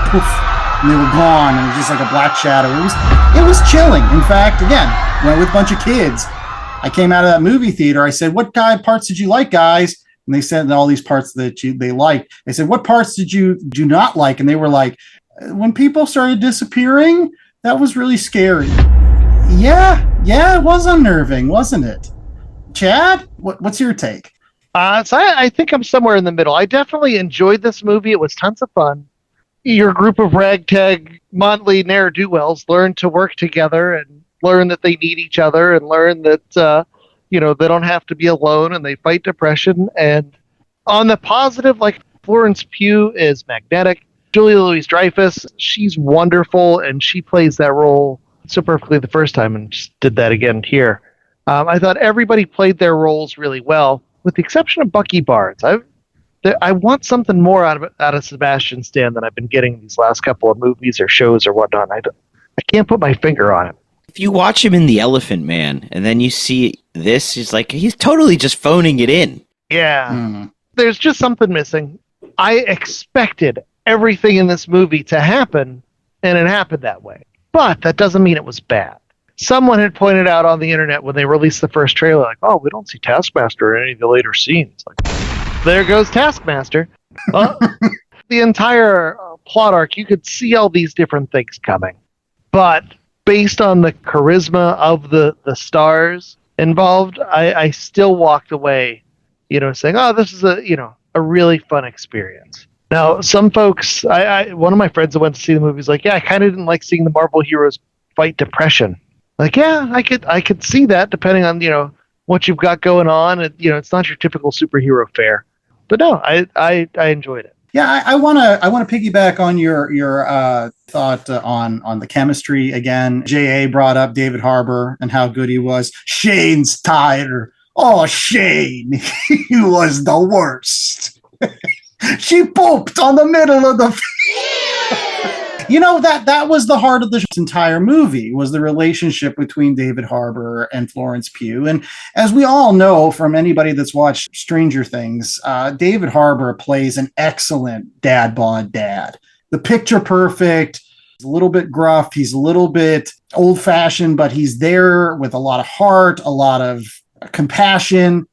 poof, and they were gone, and it was just like a black shadow. It was chilling. In fact, again, went with a bunch of kids. I came out of that movie theater. I said, what parts did you like, guys? And they said all these parts that they liked. I said, what parts did you do not like? And they were like, when people started disappearing, that was really scary. Yeah, it was unnerving, wasn't it? Chad, what's your take? So I think I'm somewhere in the middle. I definitely enjoyed this movie. It was tons of fun. Your group of ragtag Motley ne'er-do-wells learned to work together and learn that they need each other and learn that, they don't have to be alone and they fight depression. And on the positive, like Florence Pugh is magnetic. Julia Louis-Dreyfus, she's wonderful and she plays that role so perfectly the first time and just did that again here. I thought everybody played their roles really well, with the exception of Bucky Barnes. I want something more out of Sebastian Stan than I've been getting these last couple of movies or shows or whatnot. I can't put my finger on it. If you watch him in The Elephant Man and then you see this, he's totally just phoning it in. Yeah. There's just something missing. I expected everything in this movie to happen, and it happened that way. But that doesn't mean it was bad. Someone had pointed out on the internet when they released the first trailer, like, oh, we don't see Taskmaster in any of the later scenes. Like, there goes Taskmaster. The entire plot arc, you could see all these different things coming. But based on the charisma of the stars involved, I still walked away, saying, oh, this is a really fun experience. Now, some folks, one of my friends that went to see the movie was like, yeah, I kind of didn't like seeing the Marvel heroes fight depression. Like, yeah, I could see that depending on, what you've got going on. It's not your typical superhero fare. But no, I enjoyed it. Yeah, I want to piggyback on your thought on the chemistry again. J.A. brought up David Harbour and how good he was. Shane's tighter. Oh, Shane, he was the worst. She pooped on the middle of the You know, that was the heart of the entire movie, was the relationship between David Harbour and Florence Pugh. And as we all know from anybody that's watched Stranger Things, David Harbour plays an excellent dad bod dad. The picture perfect, he's a little bit gruff, he's a little bit old-fashioned, but he's there with a lot of heart, a lot of compassion.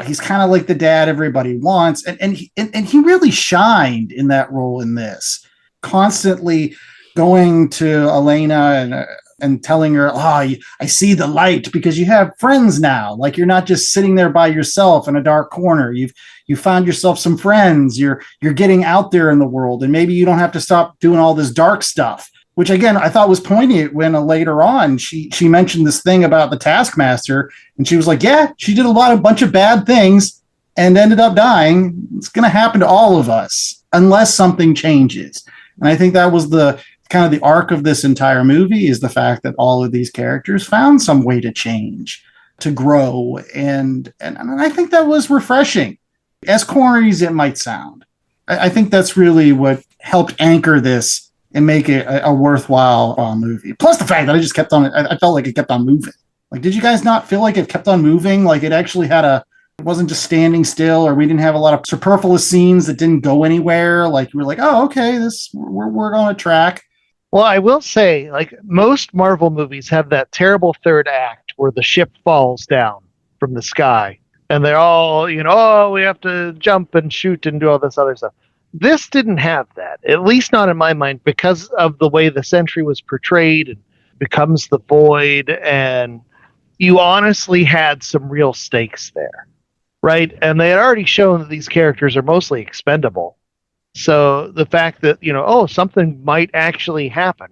He's kind of like the dad everybody wants. And he really shined in that role in this. Constantly going to Elena and telling her, I see the light because you have friends now. Like, you're not just sitting there by yourself in a dark corner. You found yourself some friends. You're getting out there in the world, and maybe you don't have to stop doing all this dark stuff, which again, I thought was poignant when later on she mentioned this thing about the Taskmaster, and she was like, yeah, she did a bunch of bad things and ended up dying. It's going to happen to all of us unless something changes. And I think that was the kind of the arc of this entire movie, is the fact that all of these characters found some way to change, to grow. And I think that was refreshing, as corny as it might sound. I think that's really what helped anchor this and make it a worthwhile movie. Plus the fact that I felt like it kept on moving. Like, did you guys not feel like it kept on moving? Like, it actually it wasn't just standing still, or we didn't have a lot of superfluous scenes that didn't go anywhere. Like, we were like, oh, okay, we're on a track. Well, I will say, like, most Marvel movies have that terrible third act where the ship falls down from the sky and they're all, we have to jump and shoot and do all this other stuff. This didn't have that, at least not in my mind, because of the way the Sentry was portrayed and becomes the Void, and you honestly had some real stakes there. Right. And they had already shown that these characters are mostly expendable. So the fact that, something might actually happen.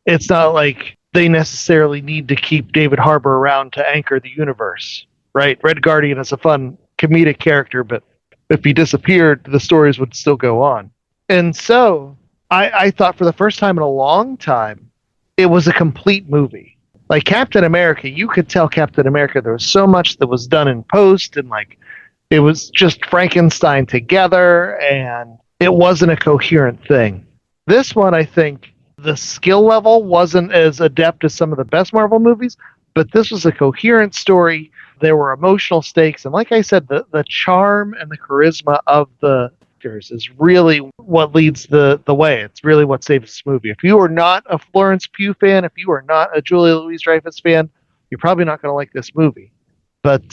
It's not like they necessarily need to keep David Harbour around to anchor the universe. Right. Red Guardian is a fun comedic character, but if he disappeared, the stories would still go on. And so I thought for the first time in a long time, it was a complete movie. Like Captain America, you could tell Captain America there was so much that was done in post, and like it was just Frankenstein together, and it wasn't a coherent thing. This one, I think, the skill level wasn't as adept as some of the best Marvel movies, but this was a coherent story. There were emotional stakes, and like I said, the charm and the charisma of the actors is really what leads the way. It's really what saves this movie. If you are not a Florence Pugh fan, if you are not a Julia Louis-Dreyfus fan, you're probably not going to like this movie. But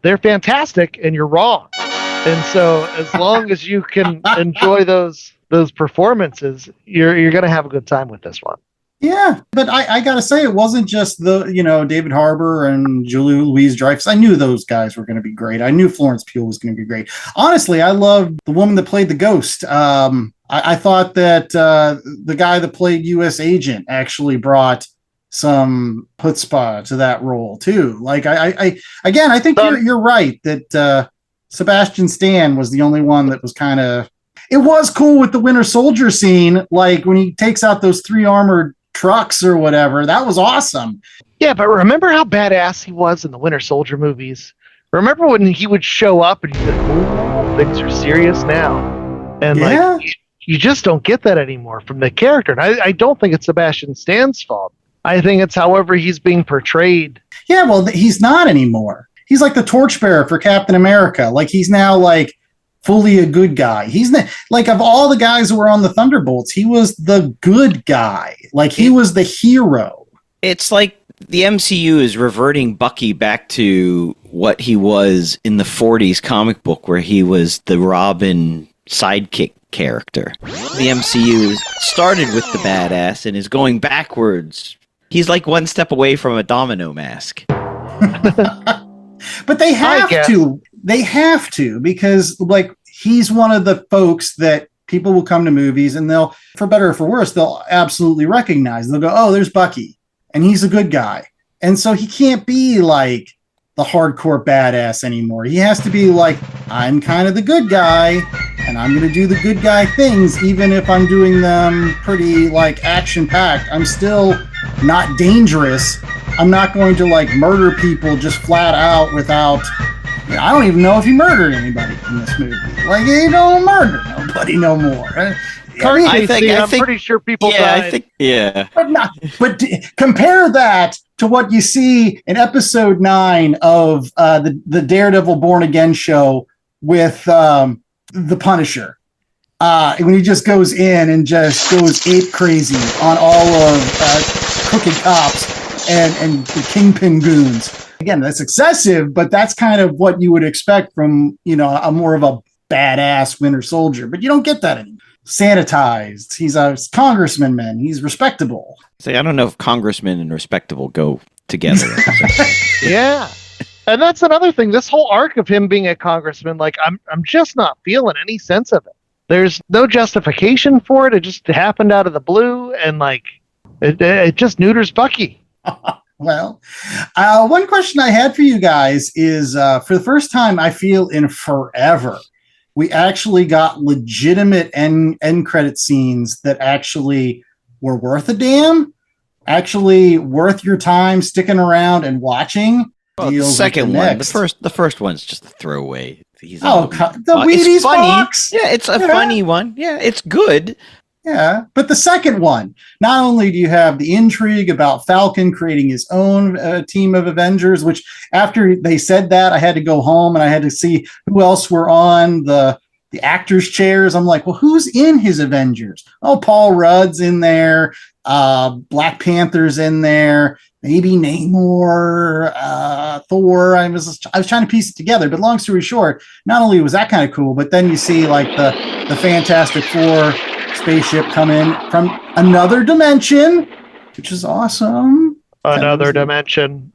they're fantastic, and you're wrong. And so as long as you can enjoy those performances, you're going to have a good time with this one. Yeah, but I got to say, it wasn't just David Harbour and Julia Louis-Dreyfus. I knew those guys were going to be great. I knew Florence Pugh was going to be great. Honestly, I loved the woman that played the ghost. I thought that the guy that played U.S. Agent actually brought some chutzpah to that role too. Like, I think you're right that Sebastian Stan was the only one that was kind of. It was cool with the Winter Soldier scene, like when he takes out those 3 armored trucks or whatever. That was awesome. Yeah, but remember how badass he was in the Winter Soldier movies? Remember when he would show up and you'd be like, oh, things are serious now. And you just don't get that anymore from the character. And I don't think it's Sebastian Stan's fault. I think it's however he's being portrayed. Yeah, well, he's not anymore. He's like the torchbearer for Captain America. Like, he's now like fully a good guy. He's not, like, of all the guys who were on the Thunderbolts, he was the good guy. Like, he was the hero. It's like the MCU is reverting Bucky back to what he was in the 40s comic book, where he was the Robin sidekick character. The MCU started with the badass and is going backwards. He's like one step away from a domino mask. But they have to. They have to, because like he's one of the folks that people will come to movies and they'll, for better or for worse, they'll absolutely recognize. They'll go, oh, there's Bucky, and he's a good guy. And so he can't be like the hardcore badass anymore. He has to be like, I'm kind of the good guy, and I'm going to do the good guy things, even if I'm doing them pretty like action-packed. I'm still not dangerous. I'm not going to like murder people just flat out without I don't even know if he murdered anybody in this movie. Like, he don't murder nobody no more. I'm pretty sure people died. But compare that to what you see in episode 9 of the Daredevil Born Again show with the Punisher. When he just goes in and just goes ape crazy on all of crooked cops and the Kingpin goons. Again, that's excessive, but that's kind of what you would expect from, a more of a badass Winter Soldier. But you don't get that anymore. Sanitized. He's a congressman, man. He's respectable. Say, I don't know if congressman and respectable go together. Yeah. And that's another thing. This whole arc of him being a congressman, like, I'm just not feeling any sense of it. There's no justification for it. It just happened out of the blue, and like it just neuters Bucky. Well, one question I had for you guys is, for the first time, I feel in forever, we actually got legitimate end credit scenes that actually were worth a damn, actually worth your time sticking around and watching. Well, the second one, the first one's just a throwaway. The Wheaties box. Yeah, it's a funny one. Yeah, it's good. Yeah, but the second one, not only do you have the intrigue about Falcon creating his own team of Avengers, which after they said that, I had to go home and I had to see who else were on the actors' chairs. I'm like, well, who's in his Avengers? Oh, Paul Rudd's in there. Black Panther's in there. Maybe Namor, Thor. I was trying to piece it together, but long story short, not only was that kind of cool, but then you see like the Fantastic Four spaceship come in from another dimension, which is awesome. Another dimension.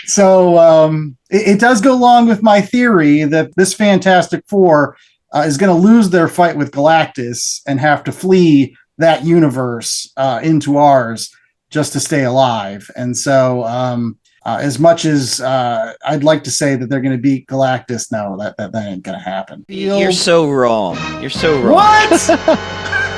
So it does go along with my theory that this Fantastic Four is going to lose their fight with Galactus and have to flee that universe into ours just to stay alive. And so as much as I'd like to say that they're going to beat Galactus, no, that ain't going to happen. You're so wrong. You're so wrong. What?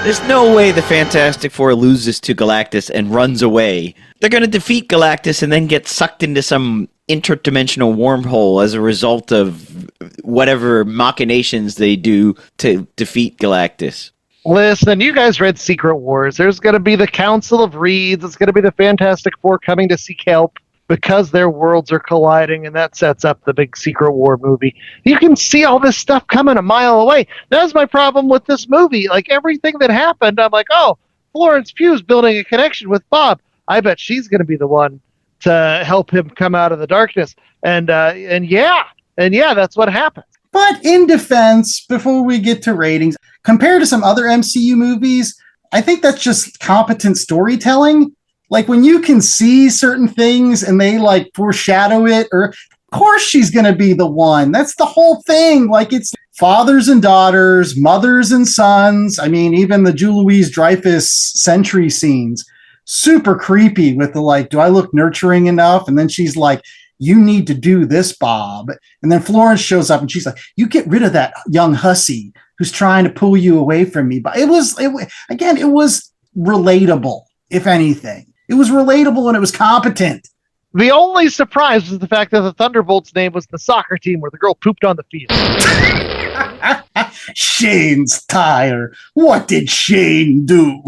There's no way the Fantastic Four loses to Galactus and runs away. They're going to defeat Galactus and then get sucked into some interdimensional wormhole as a result of whatever machinations they do to defeat Galactus. Listen, you guys read Secret Wars. There's going to be the Council of Reeds. It's going to be the Fantastic Four coming to seek help because their worlds are colliding, and that sets up the big Secret War movie. You can see all this stuff coming a mile away. That's my problem with this movie. Like, everything that happened, I'm like, oh, Florence Pugh's building a connection with Bob. I bet she's going to be the one to help him come out of the darkness. And yeah, that's what happened. But in defense, before we get to ratings, compared to some other MCU movies, I think that's just competent storytelling. Like, when you can see certain things and they like foreshadow it, or of course she's going to be the one. That's the whole thing. Like, it's fathers and daughters, mothers and sons. I mean, even the Julie Louis-Dreyfus Sentry scenes, super creepy with the like, do I look nurturing enough? And then she's like, you need to do this, Bob. And then Florence shows up and she's like, you get rid of that young hussy who's trying to pull you away from me. But it was relatable, if anything. It was relatable and it was competent. The only surprise was the fact that the Thunderbolts' name was the soccer team where the girl pooped on the field. Shane's tire. What did Shane do?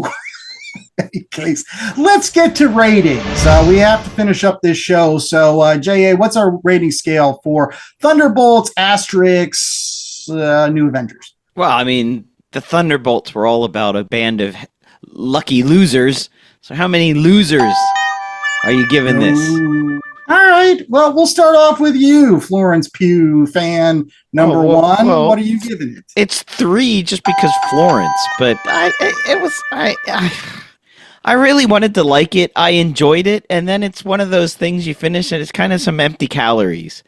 Case. Let's get to ratings. We have to finish up this show. So, J.A., what's our rating scale for Thunderbolts, Asterix, New Avengers? Well, I mean, the Thunderbolts were all about a band of lucky losers. So how many losers are you giving this? All right. Well, we'll start off with you, Florence Pugh fan number one. What are you giving it? It's 3 just because Florence, but I really wanted to like it. I enjoyed it, and then it's one of those things you finish and it's kind of some empty calories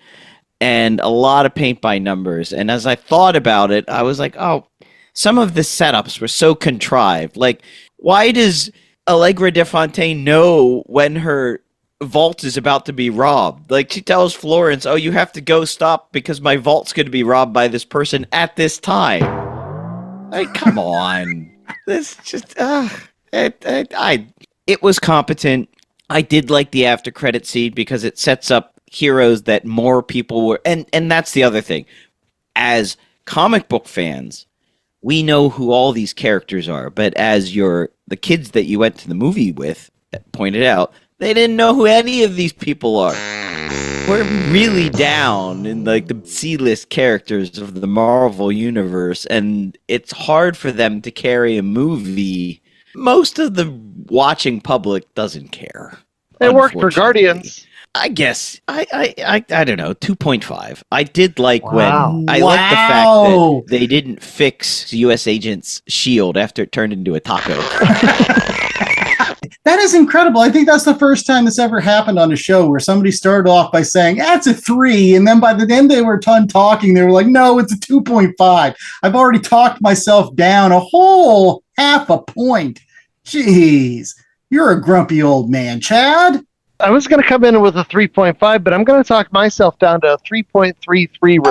and a lot of paint by numbers. And as I thought about it, I was like, oh, some of the setups were so contrived. Like, why does Allegra de Fontaine know when her vault is about to be robbed? Like, she tells Florence, oh, you have to go stop because my vault's going to be robbed by this person at this time. Like, come on. This just, it was competent. I did like the after credit scene because it sets up heroes that more people were, and that's the other thing. As comic book fans, we know who all these characters are, but as the kids that you went to the movie with pointed out, they didn't know who any of these people are. We're really down in like the C-list characters of the Marvel universe, and it's hard for them to carry a movie. Most of the watching public doesn't care. It worked for Guardians. I guess I don't know, 2.5. I did like Wow. when I like the fact that they didn't fix U.S. Agent's shield after it turned into a taco. That is incredible. I think that's the first time this ever happened on a show where somebody started off by saying, that's a 3. And then by the end they were done talking, they were like, no, it's a 2.5. I've already talked myself down a whole half a point. Jeez, you're a grumpy old man, Chad. I was going to come in with a 3.5, but I'm going to talk myself down to a 3.33 repeating.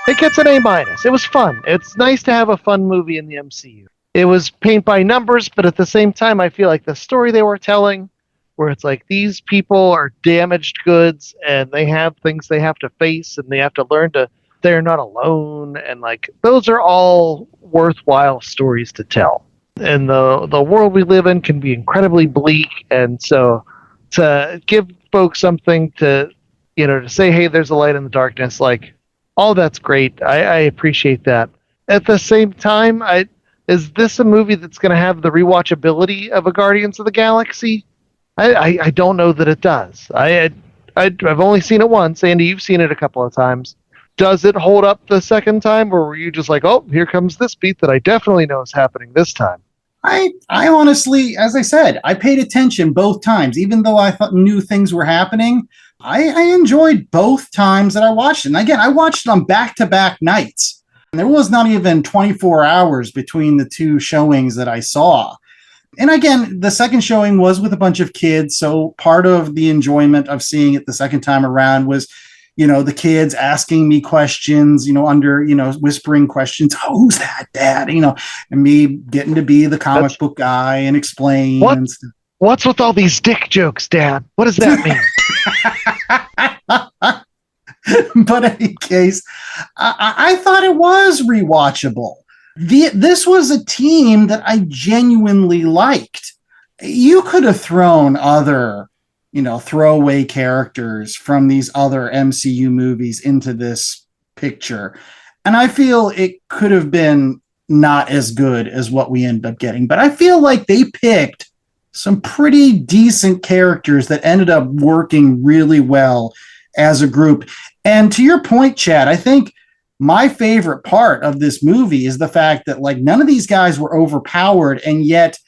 It gets an A-. It was fun. It's nice to have a fun movie in the MCU. It was paint by numbers, but at the same time, I feel like the story they were telling, where it's like these people are damaged goods and they have things they have to face and they have to learn they're not alone. And like, those are all worthwhile stories to tell. And the world we live in can be incredibly bleak. And so to give folks something to say, hey, there's a light in the darkness, like, all that's great. I appreciate that. At the same time, is this a movie that's going to have the rewatchability of a Guardians of the Galaxy? I don't know that it does. I've only seen it once. Andy, you've seen it a couple of times. Does it hold up the second time, or were you just like, oh, here comes this beat that I definitely know is happening this time? I honestly, as I said, I paid attention both times. Even though I knew things were happening, I enjoyed both times that I watched it. And again, I watched it on back-to-back nights. And there was not even 24 hours between the two showings that I saw. And again, the second showing was with a bunch of kids. So part of the enjoyment of seeing it the second time around was, the kids asking me questions, under, whispering questions. Oh, who's that, Dad? And me getting to be the comic book guy and explain. What? And stuff. What's with all these dick jokes, Dad? What does that mean? But in any case, I thought it was rewatchable. This was a team that I genuinely liked. You could have thrown other, throwaway characters from these other MCU movies into this picture. And I feel it could have been not as good as what we ended up getting. But I feel like they picked some pretty decent characters that ended up working really well as a group. And to your point, Chad, I think my favorite part of this movie is the fact that like none of these guys were overpowered, and yet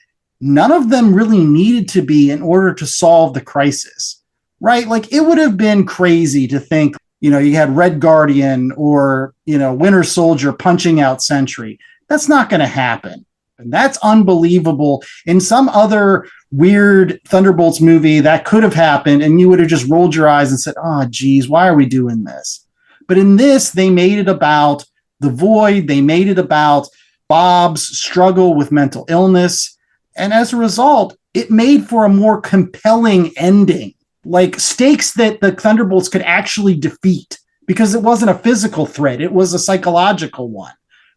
none of them really needed to be in order to solve the crisis, right? Like it would have been crazy to think, you had Red Guardian or, Winter Soldier punching out Sentry. That's not going to happen. And that's unbelievable. In some other weird Thunderbolts movie, that could have happened, and you would have just rolled your eyes and said, oh, geez, why are we doing this? But in this, they made it about the Void. They made it about Bob's struggle with mental illness. And as a result, it made for a more compelling ending, like stakes that the Thunderbolts could actually defeat, because it wasn't a physical threat. It was a psychological one,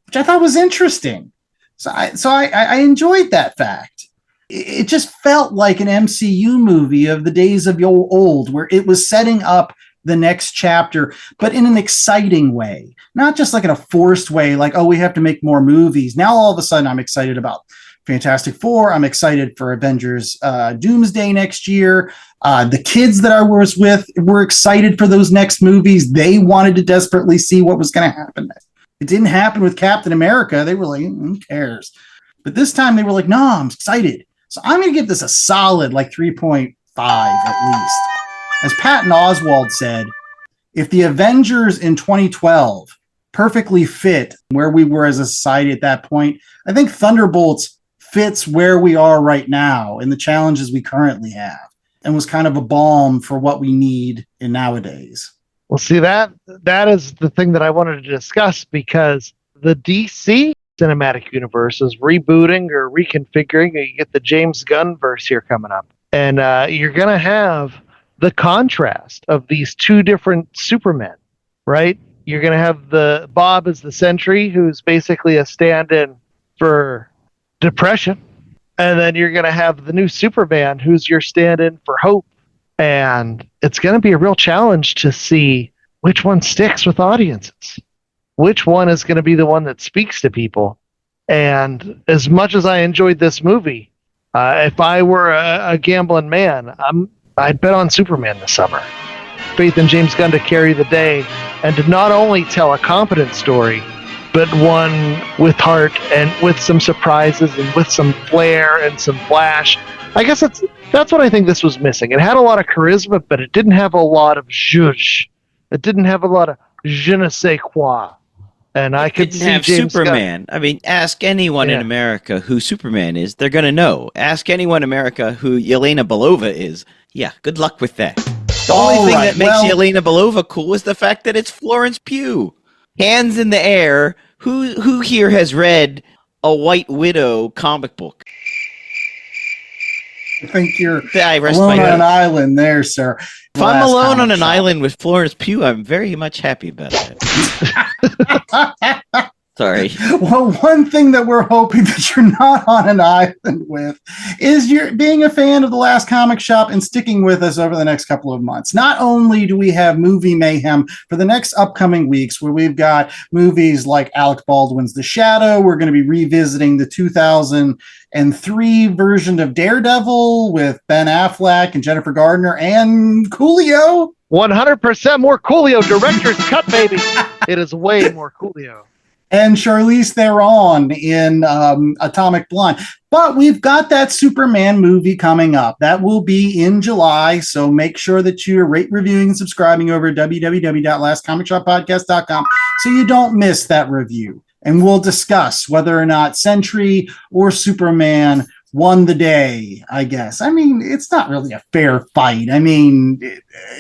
which I thought was interesting. So I enjoyed that fact. It just felt like an MCU movie of the days of old, where it was setting up the next chapter, but in an exciting way, not just like in a forced way, like, oh, we have to make more movies. Now, all of a sudden, I'm excited about Fantastic Four. I'm excited for Avengers Doomsday next year. The kids that I was with were excited for those next movies. They wanted to desperately see what was going to happen next. It didn't happen with Captain America. They were like, who cares? But this time they were like, no, I'm excited. So I'm going to give this a solid like 3.5 at least. As Patton Oswalt said, if the Avengers in 2012 perfectly fit where we were as a society at that point, I think Thunderbolts fits where we are right now and the challenges we currently have, and was kind of a balm for what we need in nowadays. Well, see, that is the thing that I wanted to discuss, because the DC cinematic universe is rebooting or reconfiguring. You get the James Gunn verse here coming up. And you're going to have the contrast of these two different Supermen, right? You're going to have the Bob as the Sentry, who's basically a stand-in for depression. And then you're going to have the new Superman, who's your stand-in for hope. And it's going to be a real challenge to see which one sticks with audiences. Which one is going to be the one that speaks to people? And as much as I enjoyed this movie, if I were a gambling man, I'd bet on Superman this summer. Faith in James Gunn to carry the day and to not only tell a competent story, but one with heart and with some surprises and with some flair and some flash. I guess that's what I think this was missing. It had a lot of charisma, but it didn't have a lot of zhuzh. It didn't have a lot of je ne sais quoi. And I could see have James Superman. Gunn. I mean, ask anyone in America who Superman is. They're going to know. Ask anyone in America who Yelena Belova is. Yeah, good luck with that. The only thing that makes Yelena Belova cool is the fact that it's Florence Pugh. Hands in the air. Who here has read a White Widow comic book? I think you're alone on an island there, sir. If I'm alone on an island with Florence Pugh, I'm very much happy about that. Sorry. Well, one thing that we're hoping that you're not on an island with is you're being a fan of The Last Comic Shop and sticking with us over the next couple of months. Not only do we have movie mayhem for the next upcoming weeks, where we've got movies like Alec Baldwin's The Shadow. We're going to be revisiting the 2003 version of Daredevil with Ben Affleck and Jennifer Gardner and Coolio. 100% more Coolio. Director's cut, baby. It is way more Coolio. And Charlize Theron in Atomic Blonde. But we've got that Superman movie coming up. That will be in July, so make sure that you're rate, reviewing, and subscribing over at www.lastcomicshoppodcast.com so you don't miss that review. And we'll discuss whether or not Sentry or Superman won the day, I guess. I mean, it's not really a fair fight. I mean,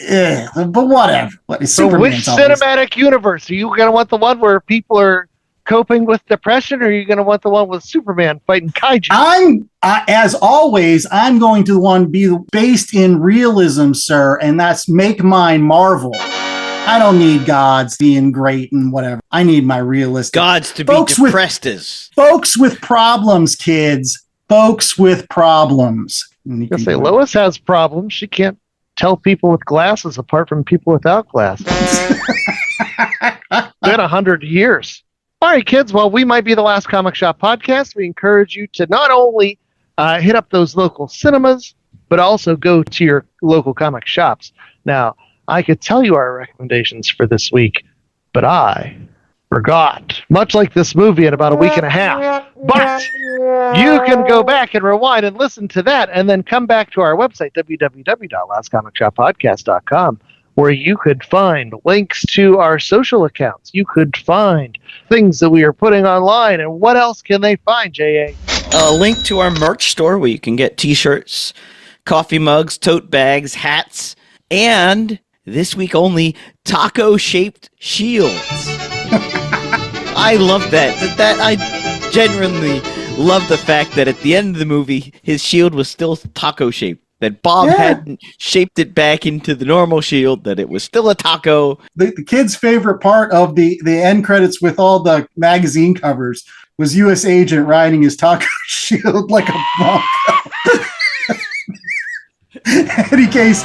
but whatever. So which cinematic universe? Are you going to want the one where people are coping with depression, or are you going to want the one with Superman fighting kaiju? As always, I'm going to be based in realism, sir, and that's make mine Marvel. I don't need gods being great and whatever. I need my realistic gods to be depressed as folks with problems, kids. Folks with problems. I say Lois has problems. She can't tell people with glasses apart from people without glasses. Been 100 years. All right, kids. Well, we might be the Last Comic Shop podcast. We encourage you to not only hit up those local cinemas, but also go to your local comic shops. Now, I could tell you our recommendations for this week, but I forgot. Much like this movie in about a week and a half. But you can go back and rewind and listen to that, and then come back to our website, www.lastcomicshoppodcast.com, where you could find links to our social accounts. You could find things that we are putting online. And what else can they find, J.A.? A link to our merch store where you can get t-shirts, coffee mugs, tote bags, hats, and this week only, taco-shaped shields. I love that. I genuinely love the fact that at the end of the movie, his shield was still taco-shaped. That Bob hadn't shaped it back into the normal shield, that it was still a taco. The kid's favorite part of the end credits with all the magazine covers was U.S. Agent riding his taco shield like a bronco. In any case,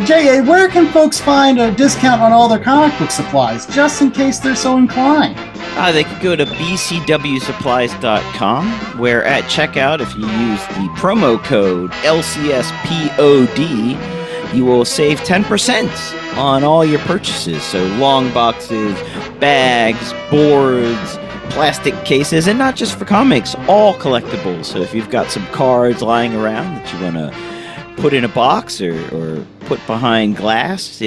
J.A., where can folks find a discount on all their comic book supplies, just in case they're so inclined? They could go to bcwsupplies.com, where at checkout, if you use the promo code LCSPOD, you will save 10% on all your purchases. So long boxes, bags, boards, plastic cases, and not just for comics, all collectibles. So if you've got some cards lying around that you want to put in a box or put behind glass,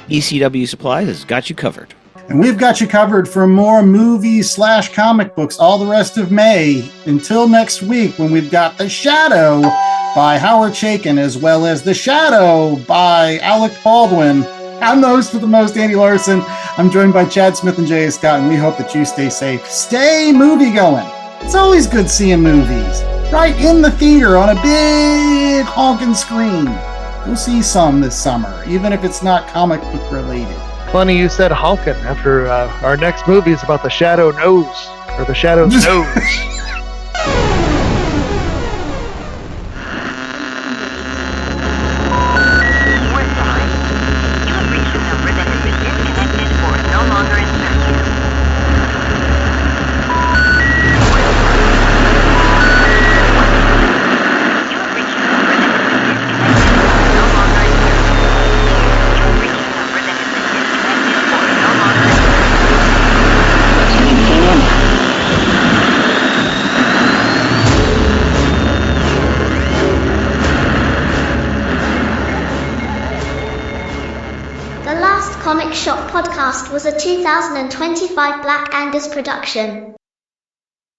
ECW Supplies has got you covered. And we've got you covered for more movies / comic books all the rest of May. Until next week, when we've got The Shadow by Howard Chaykin, as well as The Shadow by Alec Baldwin. I'm the host with the most, Andy Larson. I'm joined by Chad Smith and J.A. Scott, and we hope that you stay safe. Stay movie going. It's always good seeing movies. right in the theater on a big honking screen. Go see some this summer, even if it's not comic book related. Funny you said honkin' after our next movie is about the Shadow Nose, or the Shadow's Nose. The Last Comic Shop podcast was a 2025 Black Angus production.